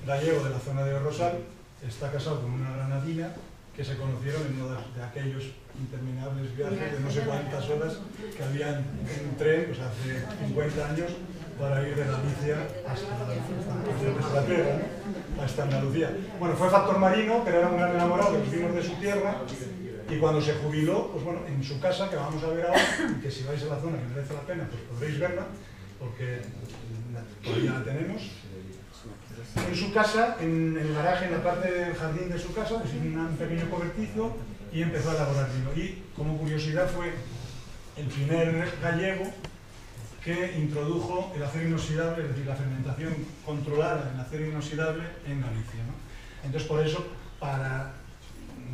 C: gallego de la zona de Rosal, está casado con una granadina que se conocieron en uno de aquellos interminables viajes de no sé cuántas horas que habían en un tren, pues hace 50 años, para ir de Galicia hasta Inglaterra, ¿no? Hasta Andalucía. Bueno, fue factor marino, pero era un gran enamorado de los vinos de su tierra, y cuando se jubiló, pues bueno, en su casa, que vamos a ver ahora, que si vais a la zona que merece la pena, pues podréis verla, porque todavía la tenemos. En su casa, en el garaje, en la parte del jardín de su casa, pues en un pequeño cobertizo, y empezó a elaborar vino. Y como curiosidad fue el primer gallego que introdujo el acero inoxidable, es decir, la fermentación controlada en acero inoxidable en Galicia, ¿no? Entonces, por eso, para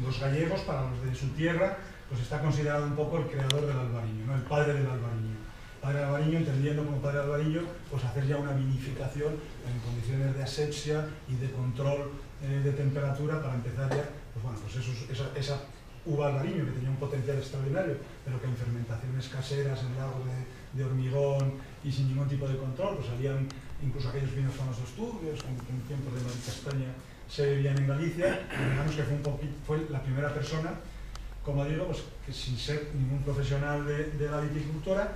C: los gallegos, para los de su tierra, pues está considerado un poco el creador del albariño, ¿no? El padre del albariño. Padre albariño, entendiendo como padre albariño, pues hacer ya una vinificación en condiciones de asepsia y de control de temperatura para empezar ya, pues bueno, pues esa uva albariño que tenía un potencial extraordinario, pero que en fermentaciones caseras, en lagos de hormigón y sin ningún tipo de control, pues salían incluso aquellos vinos famosos turbios, que en tiempos de Madrid Castaña se bebían en Galicia, y digamos que fue la primera persona, como digo, pues que sin ser ningún profesional de la viticultura,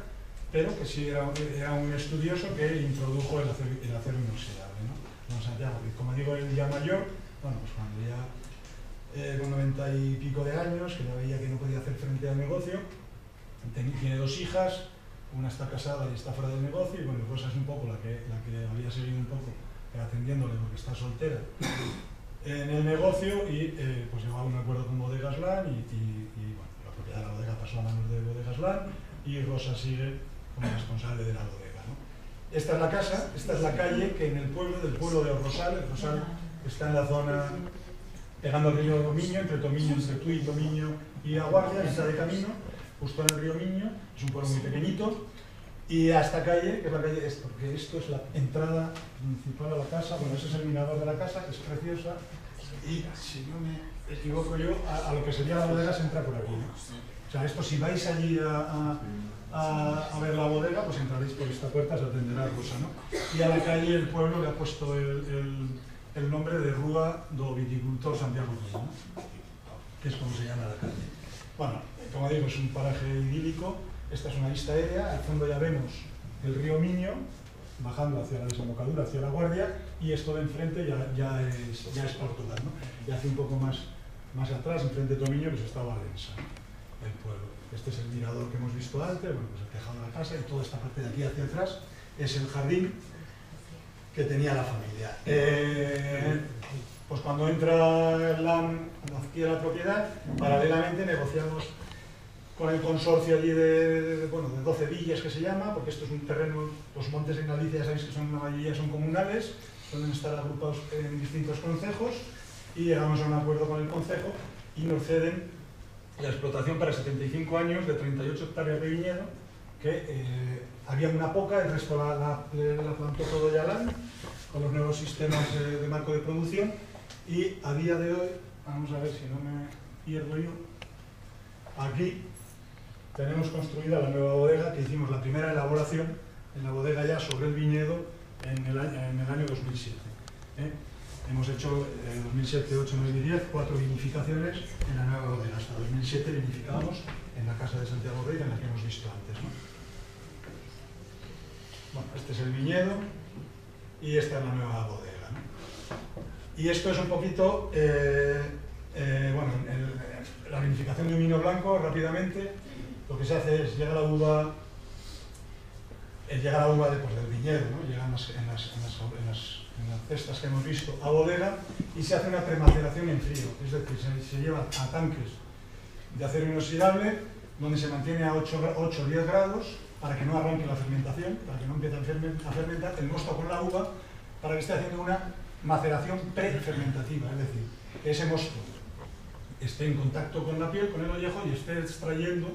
C: pero que sí era un estudioso que introdujo el acero inoxidable, ¿no? Don Santiago, y como digo, él ya mayor, bueno, pues cuando ya con 90 y pico de años, que ya veía que no podía hacer frente al negocio, tiene 2 hijas, una está casada y está fuera del negocio, y bueno, Rosa es un poco la que había seguido un poco atendiéndole porque está soltera en el negocio, y pues llegaba a un acuerdo con Bodegas Lan, y bueno, la propiedad de la bodega pasó a manos de Bodegas Lan, y Rosa sigue como responsable de la bodega, ¿no? Esta es la casa, esta es la calle que en el pueblo de Rosal, el Rosal está en la zona pegando al río Miño, entre Tui, Tomiño y Aguardia, está de camino, justo en el río Miño, es un pueblo muy pequeñito, y a esta calle, que es la calle, porque esto es la entrada principal a la casa, bueno, ese es el mirador de la casa, que es preciosa, y si no me equivoco yo, a lo que sería la bodega se entra por aquí, ¿no? O sea, esto si vais allí a ver la bodega, pues entraréis por esta puerta, se atenderá Rosa, ¿no? Y a la calle el pueblo le ha puesto el nombre de Rúa do Viticultor Santiago Ruiz, ¿no? Que es como se llama la calle. Bueno, como digo, es un paraje idílico, esta es una vista aérea, al fondo ya vemos el río Miño, bajando hacia la desembocadura, hacia la Guardia, y esto de enfrente ya es Portugal, ¿no? Y hace un poco más atrás, enfrente de Tomiño, pues está Valença, ¿no? El pueblo. Este es el mirador que hemos visto antes, bueno, pues el tejado de la casa, y toda esta parte de aquí hacia atrás es el jardín que tenía la familia. Pues cuando entra cuando adquiere la propiedad, paralelamente negociamos con el consorcio allí de 12 villas, que se llama, porque esto es un terreno, los montes en Galicia ya sabéis que la mayoría son comunales, suelen estar agrupados en distintos concejos, y llegamos a un acuerdo con el concejo y nos ceden la explotación para 75 años de 38 hectáreas de viñedo, que había una poca, el resto la plantó todo Yalán, con los nuevos sistemas de marco de producción, y a día de hoy, vamos a ver si no me pierdo yo, aquí tenemos construida la nueva bodega, que hicimos la primera elaboración en la bodega ya sobre el viñedo en el año 2007. Hemos hecho 2007, 8, 9 y 10, 4 vinificaciones en la nueva bodega. Hasta 2007 vinificábamos en la casa de Santiago Ruiz, en la que hemos visto antes, ¿no? Bueno, este es el viñedo y esta es la nueva bodega, ¿no? Y esto es un poquito, bueno, la vinificación de un vino blanco, rápidamente. Lo que se hace es llega la uva después del viñedo, ¿no? Llegan en las cestas que hemos visto a bodega, y se hace una premaceración en frío, es decir, se lleva a tanques de acero inoxidable donde se mantiene a 8 o 10 grados para que no arranque la fermentación, para que no empiece a fermentar el mosto con la uva, para que esté haciendo una maceración prefermentativa, es decir, que ese mosto esté en contacto con la piel, con el ollejo, y esté extrayendo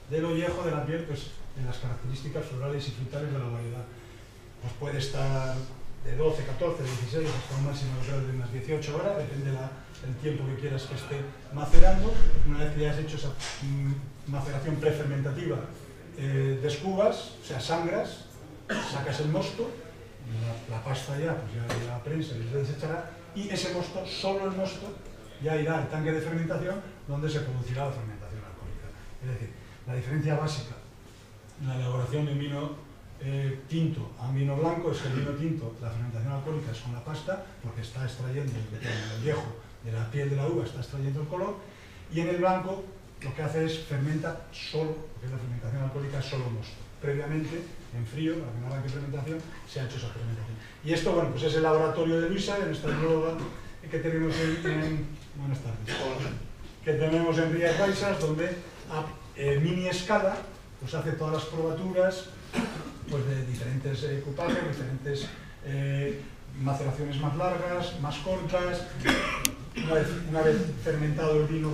C: del ollejo de la piel pues, de las características florales y frutales de la variedad. Pues puede estar de 12, 14, 16 hasta un máximo de unas 18 horas, depende del tiempo que quieras que esté macerando. Una vez que ya has hecho esa maceración prefermentativa descubas, o sea, sangras, sacas el mosto, la pasta ya, pues ya la prensa y se desechará, y ese mosto, solo el mosto, ya irá al tanque de fermentación donde se producirá la fermentación alcohólica. Es decir, la diferencia básica en la elaboración de un vino tinto a un vino blanco es que el vino tinto, la fermentación alcohólica es con la pasta, porque está extrayendo el viejo de la piel de la uva, está extrayendo el color, y en el blanco lo que hace es fermenta solo, porque la fermentación alcohólica es solo mosto. Previamente, en frío, la primera arranque de fermentación, se ha hecho esa fermentación. Y esto, bueno, pues es el laboratorio de Luisa, de nuestra bióloga que tenemos buenas tardes, que tenemos en Rías Baixas, donde a mini escala pues hace todas las probaturas pues de diferentes cupajes, diferentes maceraciones más largas, más cortas. Una vez fermentado el vino,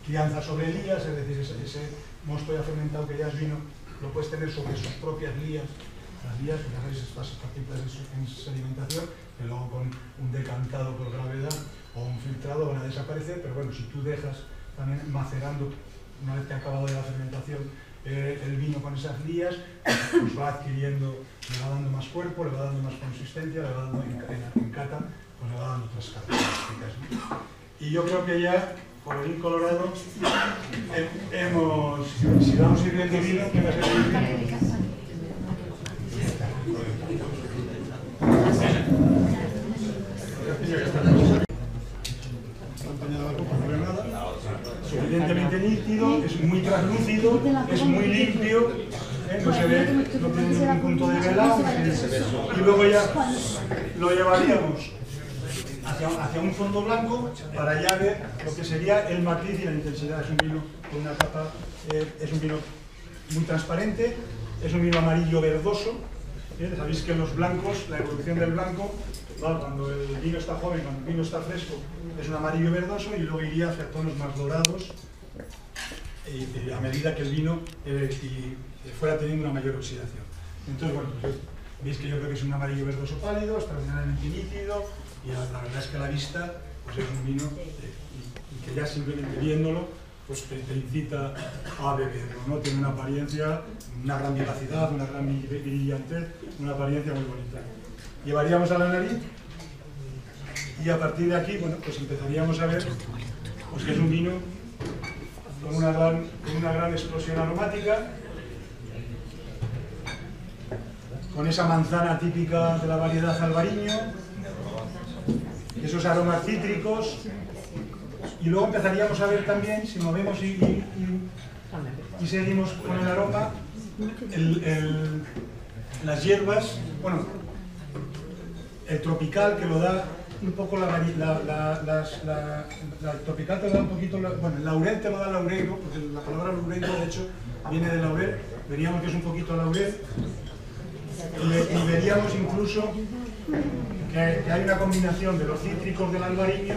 C: crianza sobre lías, es decir, ese mosto ya fermentado que ya es vino, lo puedes tener sobre sus propias lías. Las lías, que ya veis estas partículas en sedimentación, que luego con un decantado por gravedad o un filtrado van a desaparecer, pero bueno, si tú dejas también macerando, una vez que ha acabado ya la fermentación, el vino con esas lías, pues va adquiriendo, le va dando más cuerpo, le va dando más consistencia, le va dando en cata, pues le va dando otras características, ¿no? Y yo creo que ya, colorín colorado, si vamos a ir viendo vino, ¿qué va a ser? Suficientemente nítido, es muy translúcido, es muy limpio, no se ve, no tiene ningún punto de velado, y luego ya lo llevaríamos hacia un fondo blanco para ya ver lo que sería el matiz y la intensidad. Es un vino con una capa, es un vino muy transparente, es un vino amarillo verdoso. Sabéis que los blancos, la evolución del blanco, cuando el vino está joven, cuando el vino está fresco, es un amarillo verdoso y luego iría hacia tonos más dorados a medida que el vino fuera teniendo una mayor oxidación. Entonces, bueno, pues, veis que yo creo que es un amarillo verdoso pálido, extraordinariamente nítido, y la verdad es que a la vista pues es un vino y que ya simplemente viéndolo pues te incita a beberlo, ¿no? Tiene una apariencia, una gran vivacidad, una gran brillantez, una apariencia muy bonita. Llevaríamos a la nariz y a partir de aquí, bueno, pues empezaríamos a ver pues que es un vino con una gran explosión aromática, con esa manzana típica de la variedad albariño, esos aromas cítricos, y luego empezaríamos a ver también, si movemos y seguimos con el aroma, las hierbas, bueno, el tropical que lo da un poco la tropical te lo da un poquito, bueno, el laurel te lo da el laureiro, porque la palabra laureiro de hecho viene del laurel, veríamos que es un poquito laurel, y veríamos incluso que hay una combinación de los cítricos del albariño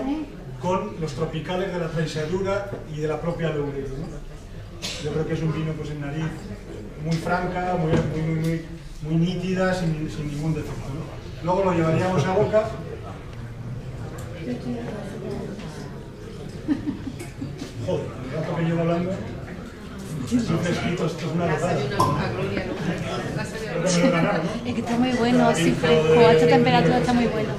C: con los tropicales de la traisadura y de la propia laureiro, ¿no? Yo creo que es un vino pues en nariz muy franca, muy nítida, sin ningún defecto, ¿no? Luego lo llevaríamos a boca. Joder, el rato que llevo hablando, fresquito, esto es una locura.
E: Es que está muy bueno, así fresco, a esta temperatura está muy bueno.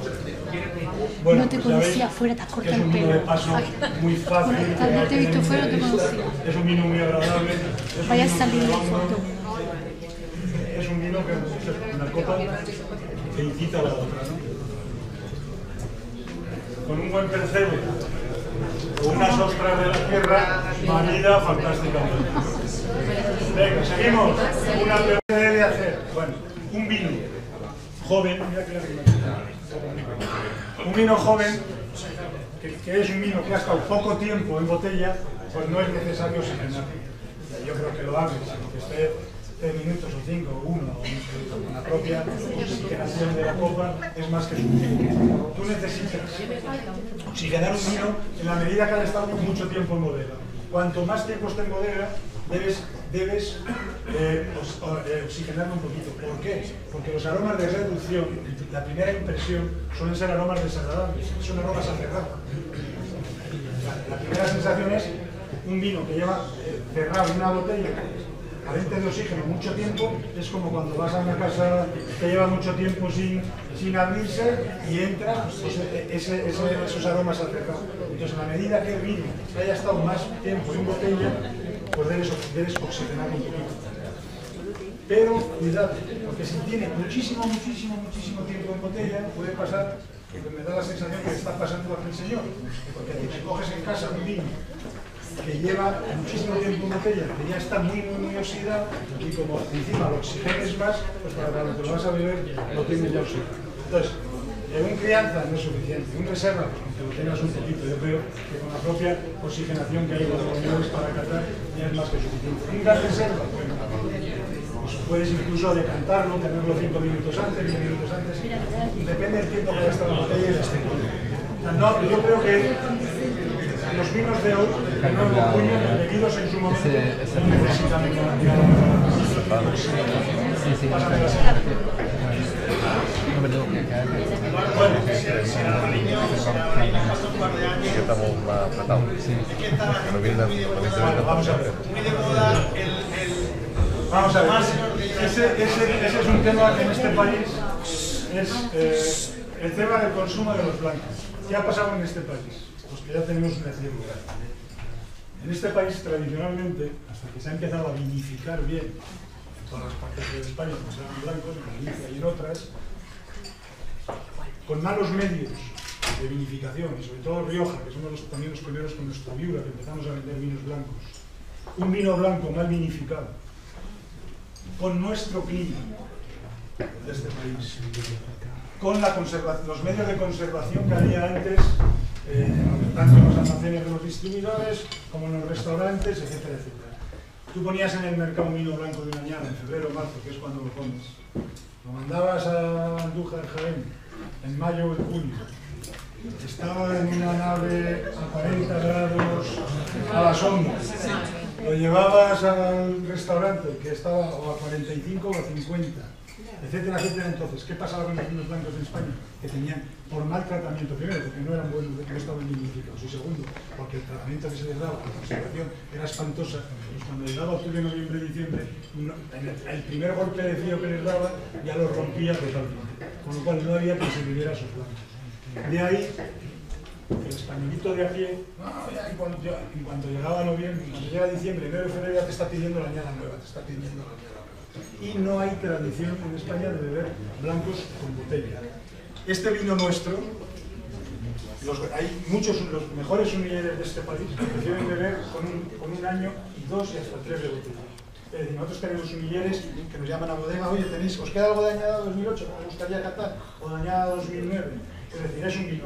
C: Bueno,
E: no te conocía afuera, te has cortado el pelo.
C: Es un vino de paso muy fácil.
E: Tal vez te he visto fuera, no te conocía.
C: Es un vino muy agradable.
E: Vaya a salir de foto.
C: Es un vino que una copa que incita a la otra, ¿no? Con un buen percebe o unas ostras de la tierra, marida fantásticamente. Venga, seguimos. Una pregunta debe hacer. Bueno, un vino joven, mira que un vino joven, que es un vino que ha estado poco tiempo en botella, pues no es necesario oxigenar. Yo creo que lo hace, sino que esté 3 minutos o 5 o 1, con la propia oxigenación de la copa, es más que suficiente. Tú necesitas oxigenar un vino en la medida que ha estado mucho tiempo en bodega. Cuanto más tiempo esté en bodega, debes oxigenarlo un poquito. ¿Por qué? Porque los aromas de reducción, la primera impresión, suelen ser aromas desagradables, son aromas a cerrado. La primera sensación es un vino que lleva cerrado en una botella carente de oxígeno mucho tiempo, es como cuando vas a una casa que lleva mucho tiempo sin abrirse y entra, pues esos aromas acercados. Entonces, a la medida que el vino haya estado más tiempo en botella, pues debes oxigenar un poquito. Pero cuidado, porque si tiene muchísimo tiempo en botella, puede pasar, que me da la sensación que está pasando a aquel señor, porque si coges en casa un vino que lleva muchísimo tiempo en botella, que ya está muy oxidado, y como encima lo oxigenes más, pues para lo que lo vas a beber lo tienes ya oxidado. Entonces, un crianza no es suficiente, un reserva, pues aunque lo tengas un poquito, yo creo que con la propia oxigenación que hay en los botellones para catar ya es más que suficiente. Un gran reserva, bueno, pues puedes incluso decantarlo, tenerlo 5 minutos antes, 10 minutos antes, depende del tiempo que haya estado en la botella y la esté. No, yo creo que los vinos de hoy, que no lo cuñan, bebidos en su momento, no necesitan Vamos a ver, ese es un tema que en este país es el tema del consumo de los blancos. ¿Qué ha pasado en este país? Pues que ya tenemos un decir lugar. En este país, tradicionalmente, hasta que se ha empezado a vinificar bien en todas las partes de España, como se llaman blancos, en Galicia y en otras, con malos medios de vinificación, y sobre todo Rioja, que somos también los primeros con nuestra viuda que empezamos a vender vinos blancos, un vino blanco mal vinificado, con nuestro clima de este país, con los medios de conservación que había antes, tanto en los almacenes de los distribuidores como en los restaurantes, etcétera, etcétera. Tú ponías en el mercado un vino blanco de una añada en febrero o marzo, que es cuando lo comes. Lo mandabas a Andújar, Jaén, en mayo o en junio. Estaba en una nave a 40 grados a la sombra. Lo llevabas al restaurante, que estaba o a 45 o a 50. Etcétera, etcétera. Entonces, ¿qué pasaba con los vinos blancos en España? Que tenían, por mal tratamiento, primero, porque no eran buenos, no estaban vinificados, y segundo, porque el tratamiento que se les daba, la conservación, era espantosa. Pues cuando llegaba octubre, noviembre, diciembre, el primer golpe de frío que les daba ya los rompía totalmente. Con lo cual no había que se viviera esos blancos. De ahí, el españolito de a pie, en cuanto llegaba noviembre, cuando llega diciembre, enero y febrero, ya te está pidiendo la añada nueva, te está pidiendo la añada. Y no hay tradición en España de beber blancos con botella. Este vino nuestro, hay muchos, los mejores sumilleres de este país que prefieren beber con un año y 2 y hasta 3 de botella. Es decir, nosotros tenemos sumilleres que nos llaman a bodega, oye, ¿os queda algo de añada 2008 que me gustaría catar? O de añada 2009. Es decir, es un vino,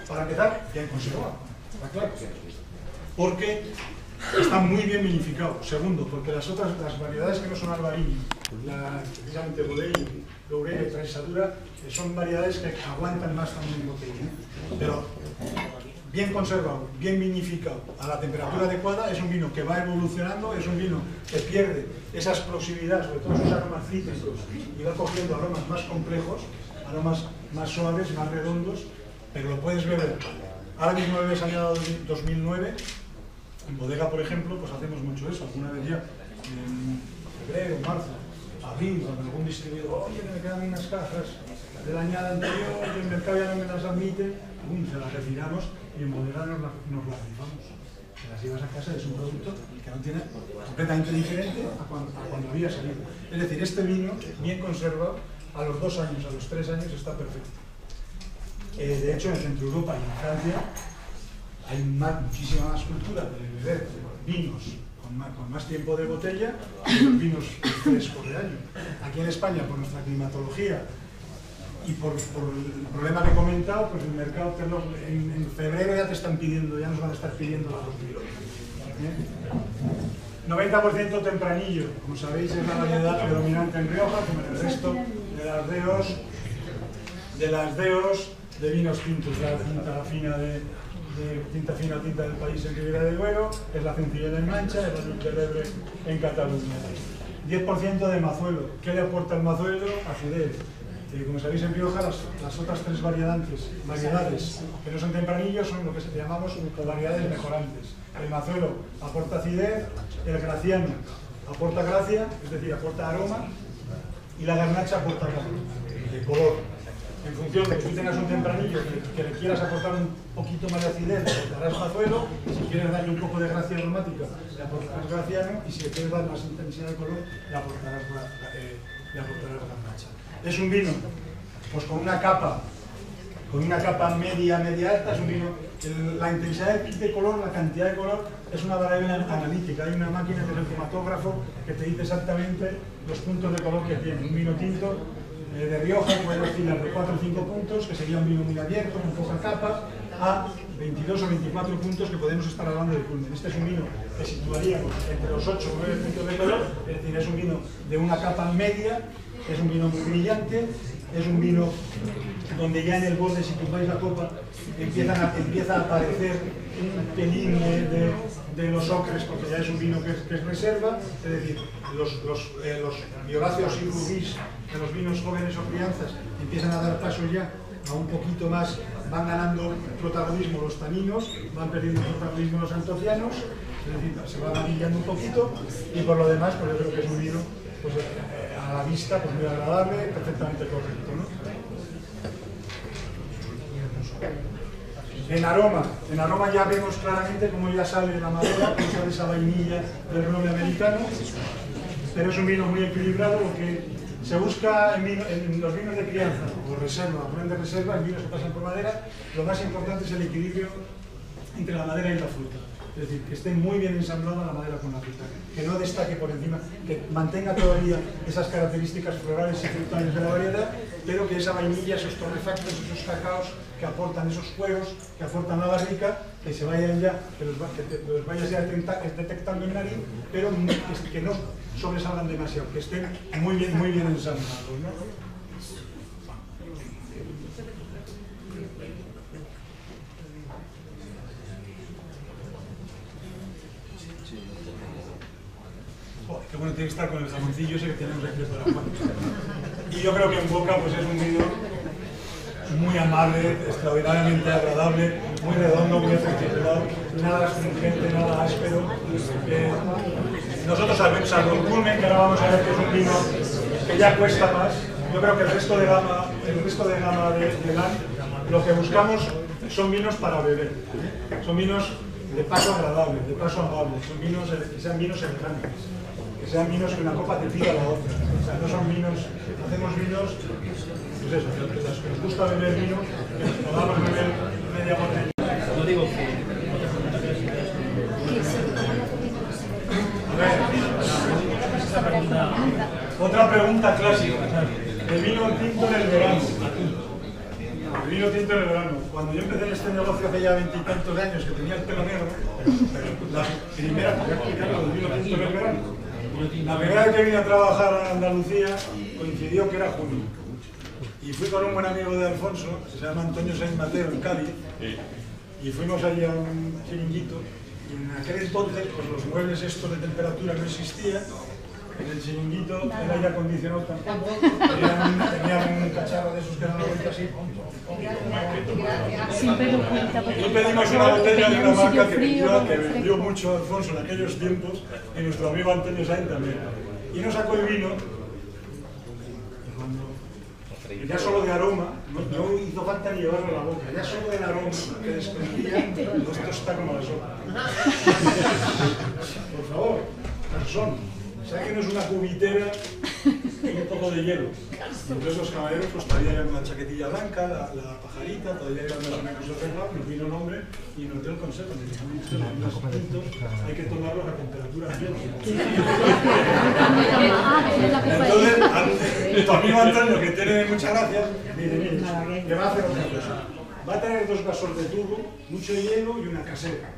C: para empezar, bien conservado, está claro. Porque está muy bien vinificado. Segundo, porque las variedades que no son albariño, precisamente Godello, Loureiro y Traisadura, son variedades que aguantan más también en botella. Pero bien conservado, bien vinificado, a la temperatura adecuada, es un vino que va evolucionando, es un vino que pierde esa explosividad, sobre todo sus aromas cítricos, y va cogiendo aromas más complejos, aromas más suaves, más redondos, pero lo puedes beber. Ahora mismo bebes añado 2009, en bodega, por ejemplo, pues hacemos mucho eso, alguna vez ya, en febrero, marzo, abril, cuando algún distribuidor, oye, me quedan unas cajas de la añada anterior, y el mercado ya no me las admite, se las retiramos y en bodega nos las rifamos. Te las llevas a casa, es un producto que no tiene completamente diferente a cuando había salido. Es decir, este vino, bien conservado, a los 2 años, a los 3 años, está perfecto. De hecho, en Centro Europa y en Francia hay muchísima más cultura de beber vinos con más tiempo de botella que los vinos frescos de año. Aquí en España, por nuestra climatología y por el problema que he comentado, pues el mercado en febrero ya te están pidiendo, ya nos van a estar pidiendo la 2008. 90% tempranillo, como sabéis, es la variedad predominante en Rioja, como en el resto de las DEOs de vinos tintos, la tinta fina tinta fina, tinta del país en Ribera del Duero, es la Centinela en Mancha, es la Luz del Ebre en Cataluña. 10% de mazuelo. ¿Qué le aporta el mazuelo? Acidez. Como sabéis, en Rioja las otras 3 variedades que no son tempranillos son lo que llamamos variedades mejorantes. El mazuelo aporta acidez, el graciano aporta gracia, es decir, aporta aroma, y la garnacha aporta color. En función de que tú tengas un tempranillo que le quieras aportar un poquito más de acidez, le aportarás mazuelo. Si quieres darle un poco de gracia aromática, le aportarás graciano, y si le quieres dar más intensidad de color, le aportarás garnacha. Es un vino pues con una capa media alta. Es un vino, la intensidad de color, la cantidad de color es una variable analítica. Hay una máquina que es el cromatógrafo que te dice exactamente los puntos de color que tiene. Un vino tinto de Rioja puede oscilar de 4 o 5 puntos, que sería un vino muy abierto, con poca capa, a 22 o 24 puntos, que podemos estar hablando de culmen. Este es un vino que situaríamos entre los 8 o 9 puntos de color, es decir, es un vino de una capa media, es un vino muy brillante, es un vino donde ya en el borde, si tumbáis la copa, empieza a aparecer un pelín de los ocres, porque ya es un vino que es reserva. Es decir, los violáceos y rubíes de los vinos jóvenes o crianzas empiezan a dar paso ya a un poquito más, van ganando protagonismo los taninos, van perdiendo protagonismo los antocianos, es decir, se va amarillando un poquito, y por lo demás, pues yo creo que es un vino pues, a la vista pues, muy agradable, perfectamente correcto, ¿no? En aroma ya vemos claramente cómo ya sale la madera, cómo sale esa vainilla del roble americano, pero es un vino muy equilibrado. Lo que se busca en los vinos de crianza o reserva, o de reserva, en vinos que pasan por madera, lo más importante es el equilibrio entre la madera y la fruta. Es decir, que esté muy bien ensamblada la madera con la fruta, que no destaque por encima, que mantenga todavía esas características florales y frutales de la variedad, pero que esa vainilla, esos torrefactos, esos cacaos que aportan esos juegos, que aportan la barrica, que se vayan ya, que los vayas ya detectando en nariz, pero que no sobresalgan demasiado, que estén muy bien ensamblados, ¿no? Qué bueno tiene que estar con el jamoncillo ese que tenemos aquí por la mano. Y yo creo que en boca pues es un vino muy amable, extraordinariamente agradable, muy redondo, muy articulado, nada astringente, nada áspero. Nosotros salvo el culmen, que ahora vamos a ver que es un vino que ya cuesta más, yo creo que el resto de gama de LAN, lo que buscamos son vinos para beber, son vinos de paso agradable, de paso amable, son vinos que sean vinos elegantes, que sean vinos que una copa te pida la otra. O sea, no son vinos, hacemos vinos, pues eso, que nos gusta beber vino, que nos podamos beber media botella.
B: No digo que...
C: A ver, otra pregunta clásica, el vino tinto en el verano. El vino tinto en el verano. Cuando yo empecé en este negocio hace ya 20 y tantos años, que tenía el pelo negro, la primera, voy a explicarlo del vino tinto en el verano. La primera vez que vine a trabajar a Andalucía coincidió que era junio. Y fui con un buen amigo de Alfonso, que se llama Antonio Sainz Mateo, en Cádiz, y fuimos allí a un chiringuito. Y en aquel entonces, pues los muebles estos de temperatura no existían. En el chiringuito, el aire acondicionado tampoco, tenían un cacharro de esos que eran la vuelta así. Y pedimos una botella de una marca que vendió mucho Alfonso en aquellos tiempos, y nuestro amigo Antonio Sainz también. Y nos sacó el vino, y ya solo de aroma, no hizo falta ni llevarlo a la boca, ya solo del aroma que desprendía, esto está como la sopa. Por favor, garzón. O sea que no es una cubitera y un poco de hielo. Entonces los caballeros pues todavía llevan la chaquetilla blanca, la pajarita, todavía llevan los negros cerrados, nos vino el hombre y nos dio el consejo de que los tintos hay que tomarlos a temperatura ambiente. Entonces, tu amigo Antonio, que tiene muchas gracias, dice, mire, que va a hacer otra cosa. Va a traer 2 vasos de tubo, mucho hielo y una casera.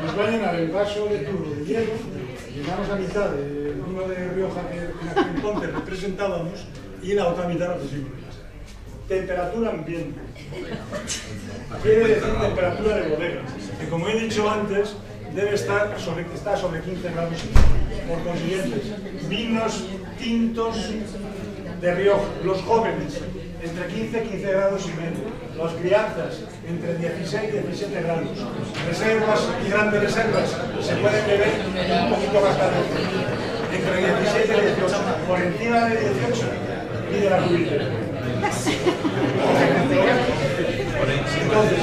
C: Nos va a llenar el vaso de tubo de hielo, llenamos la mitad del vino de Rioja que en aquel entonces representábamos y la otra mitad la pusimos en casera. Temperatura ambiente. Quiere decir temperatura de bodega, que como he dicho antes, debe estar sobre 15 grados. Por consiguiente, vinos tintos de Rioja, los jóvenes, entre 15 y 15 grados y medio. Las crianzas entre 16 y 17 grados. Reservas y grandes reservas se pueden beber un poquito más caliente. Entre 17 y 18. Por encima de 18 y de la cubierta. Entonces,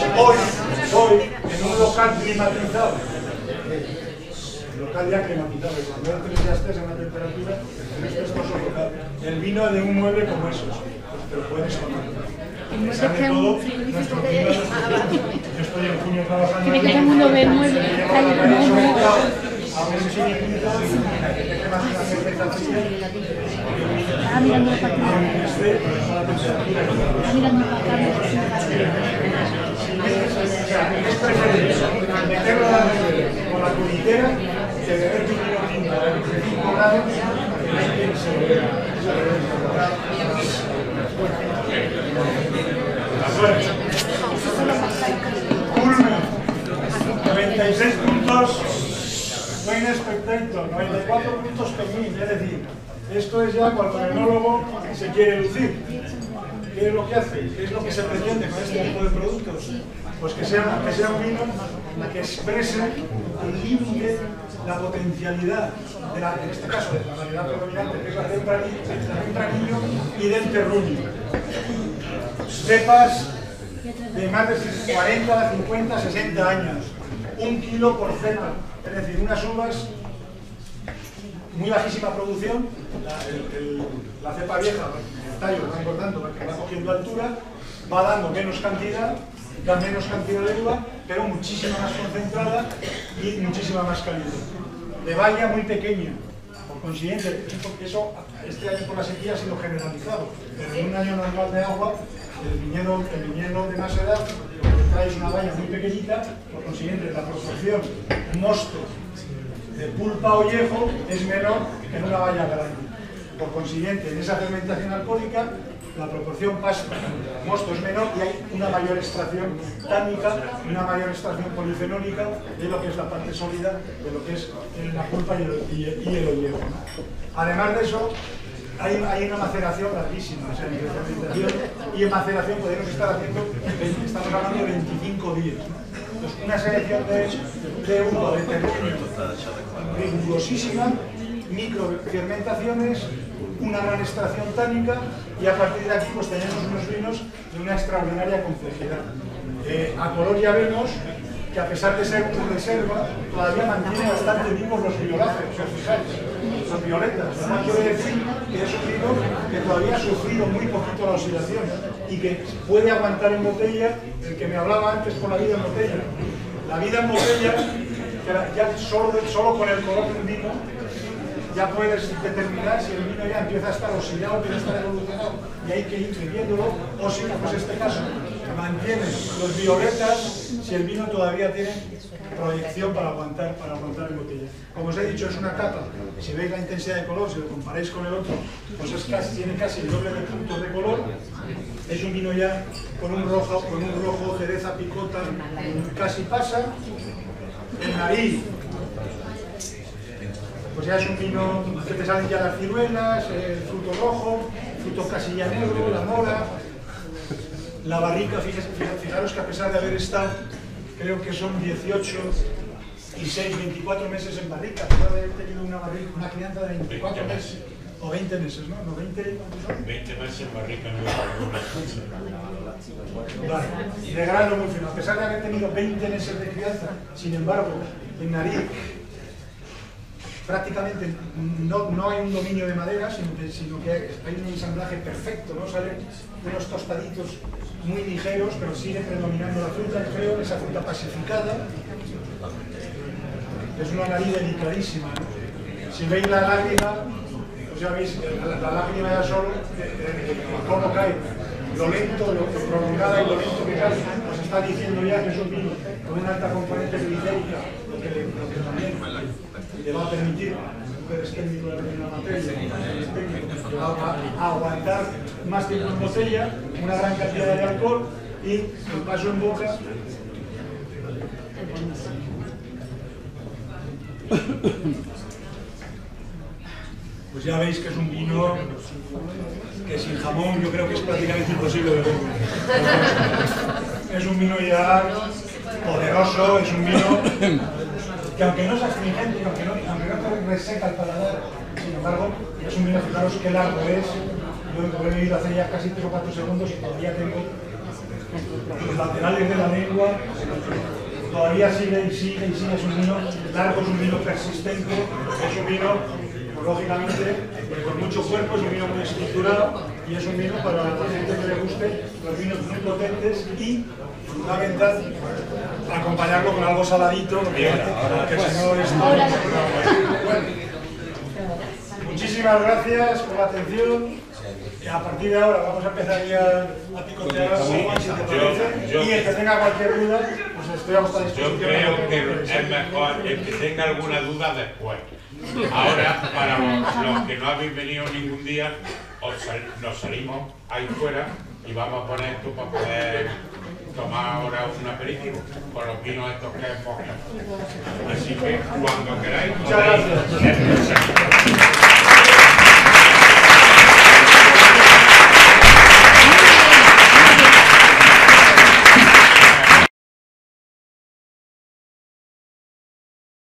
C: hoy en un local climatizado, local ya climatizado, cuando entres ya estés a una temperatura, esto es más local. El vino de un mueble como esos, pues te lo puedes tomar. Sabe todo, nuestro clima, yo estoy en junio trabajando.
E: Creo que todo el mundo ve mueble, calle como un mueble. Estaba mirando para acá. Estaba mirando para acá.
C: Es preferible meterlo con la cubitera que beber tu vino tinto a 25 grados que se Culmen, 96 puntos, buen espectáculo, 94 puntos Peñín, es decir, esto es ya cuando el enólogo se quiere lucir. ¿Qué es lo que hace? ¿Qué es lo que se pretende con este tipo de productos? Pues que sea un vino que exprese el límite, la potencialidad, en este caso de la variedad predominante, que es la tempranillo y del terruño. Cepas de más de 40, 50, 60 años, 1 kilo por cepa, es decir, unas uvas muy bajísima producción, la cepa vieja, el tallo va engordando porque va cogiendo altura, va dando menos cantidad, da menos cantidad de uva, pero muchísima más concentrada y muchísima más calidad. De valla muy pequeña, por consiguiente, eso este año por la sequía ha sido generalizado, pero en un año normal de agua, el viñedo de más edad, lo que trae es una valla muy pequeñita, por consiguiente la proporción mosto de pulpa o viejo es menor que en una valla grande. Por consiguiente, en esa fermentación alcohólica, la proporción mosto es menor y hay una mayor extracción tánica, una mayor extracción polifenólica de lo que es la parte sólida, de lo que es la pulpa y el ollejo. Además de eso, hay una maceración larguísima, o sea, entre fermentación y maceración podemos estar haciendo, estamos hablando de 25 días. Entonces, una selección de uva, de terruño, rigurosísima, microfermentaciones, una gran extracción tánica y a partir de aquí pues tenemos unos vinos de una extraordinaria complejidad. A color ya vemos que a pesar de ser una reserva, todavía mantiene bastante vivos los violáceos, os fijáis, los violetas. Además quiere decir que es un vino que todavía ha sufrido muy poquito la oxidación y que puede aguantar en botella, el que me hablaba antes con la vida en botella. La vida en botella, ya solo con el color del vino, ya puedes determinar si el vino ya empieza a estar oxidado, empieza a estar evolucionado y hay que ir viéndolo, o si, pues en este caso, mantiene los violetas si el vino todavía tiene proyección para aguantar en botella. Como os he dicho, es una capa, si veis la intensidad de color, si lo comparáis con el otro, pues tiene casi el doble de puntos de color. Es un vino ya con un rojo, cereza, picota, casi pasa. El nariz, pues ya es un vino que te salen ya las ciruelas, el fruto rojo, fruto casi ya negro, la mora. La barrica, fijaros que a pesar de haber estado, creo que son 18 y 6, 24 meses en barrica, a pesar de haber tenido una crianza de 24 meses, o 20 meses, ¿no? ¿No 20?
A: 20 meses en barrica,
C: Vale, de grano muy fino. A pesar de haber tenido 20 meses de crianza, sin embargo, en nariz, prácticamente no hay un dominio de madera, sino que hay un ensamblaje perfecto, ¿no? Salen unos tostaditos muy ligeros, pero sigue predominando la fruta, creo, esa fruta pacificada. Es una nariz delicadísima, ¿no? Si veis la lágrima, pues ya veis, la lágrima ya solo, cómo cae, lo lento, lo prolongada y lo lento que cae, nos está diciendo ya que es un vino con una alta componente glicérica, lo que también le va a permitir, es técnico de la materia, a aguantar más tiempo en botella, una gran cantidad de alcohol y el paso en boca. Pues ya veis que es un vino que sin jamón yo creo que es prácticamente imposible beberlo. Es un vino ideal, poderoso, es un vino que aunque no es astringente, aunque no te reseca el paladar, sin embargo, es un vino, fijaros qué largo es. Yo lo he bebido hace ya casi 3 o 4 segundos y todavía tengo los laterales de la lengua, todavía sigue y sigue y sigue. Es un vino largo, es un vino persistente, es un vino, lógicamente, con mucho cuerpo, es un vino muy estructurado y es un vino para la gente que le guste los vinos muy potentes y, fundamental, acompañarlo con algo saladito, porque si no es... Muchísimas gracias por la atención. A partir de ahora vamos a empezar ya a picotear algo más, si te parece. Y el que tenga cualquier duda, pues estoy a vuestra disposición.
A: Yo creo que es mejor el que tenga alguna duda después. Ahora, para los que no habéis venido ningún día, nos salimos ahí fuera y vamos a poner esto para poder tomar ahora un aperitivo con los vinos estos que hemos. Así que cuando queráis,
C: muchas gracias.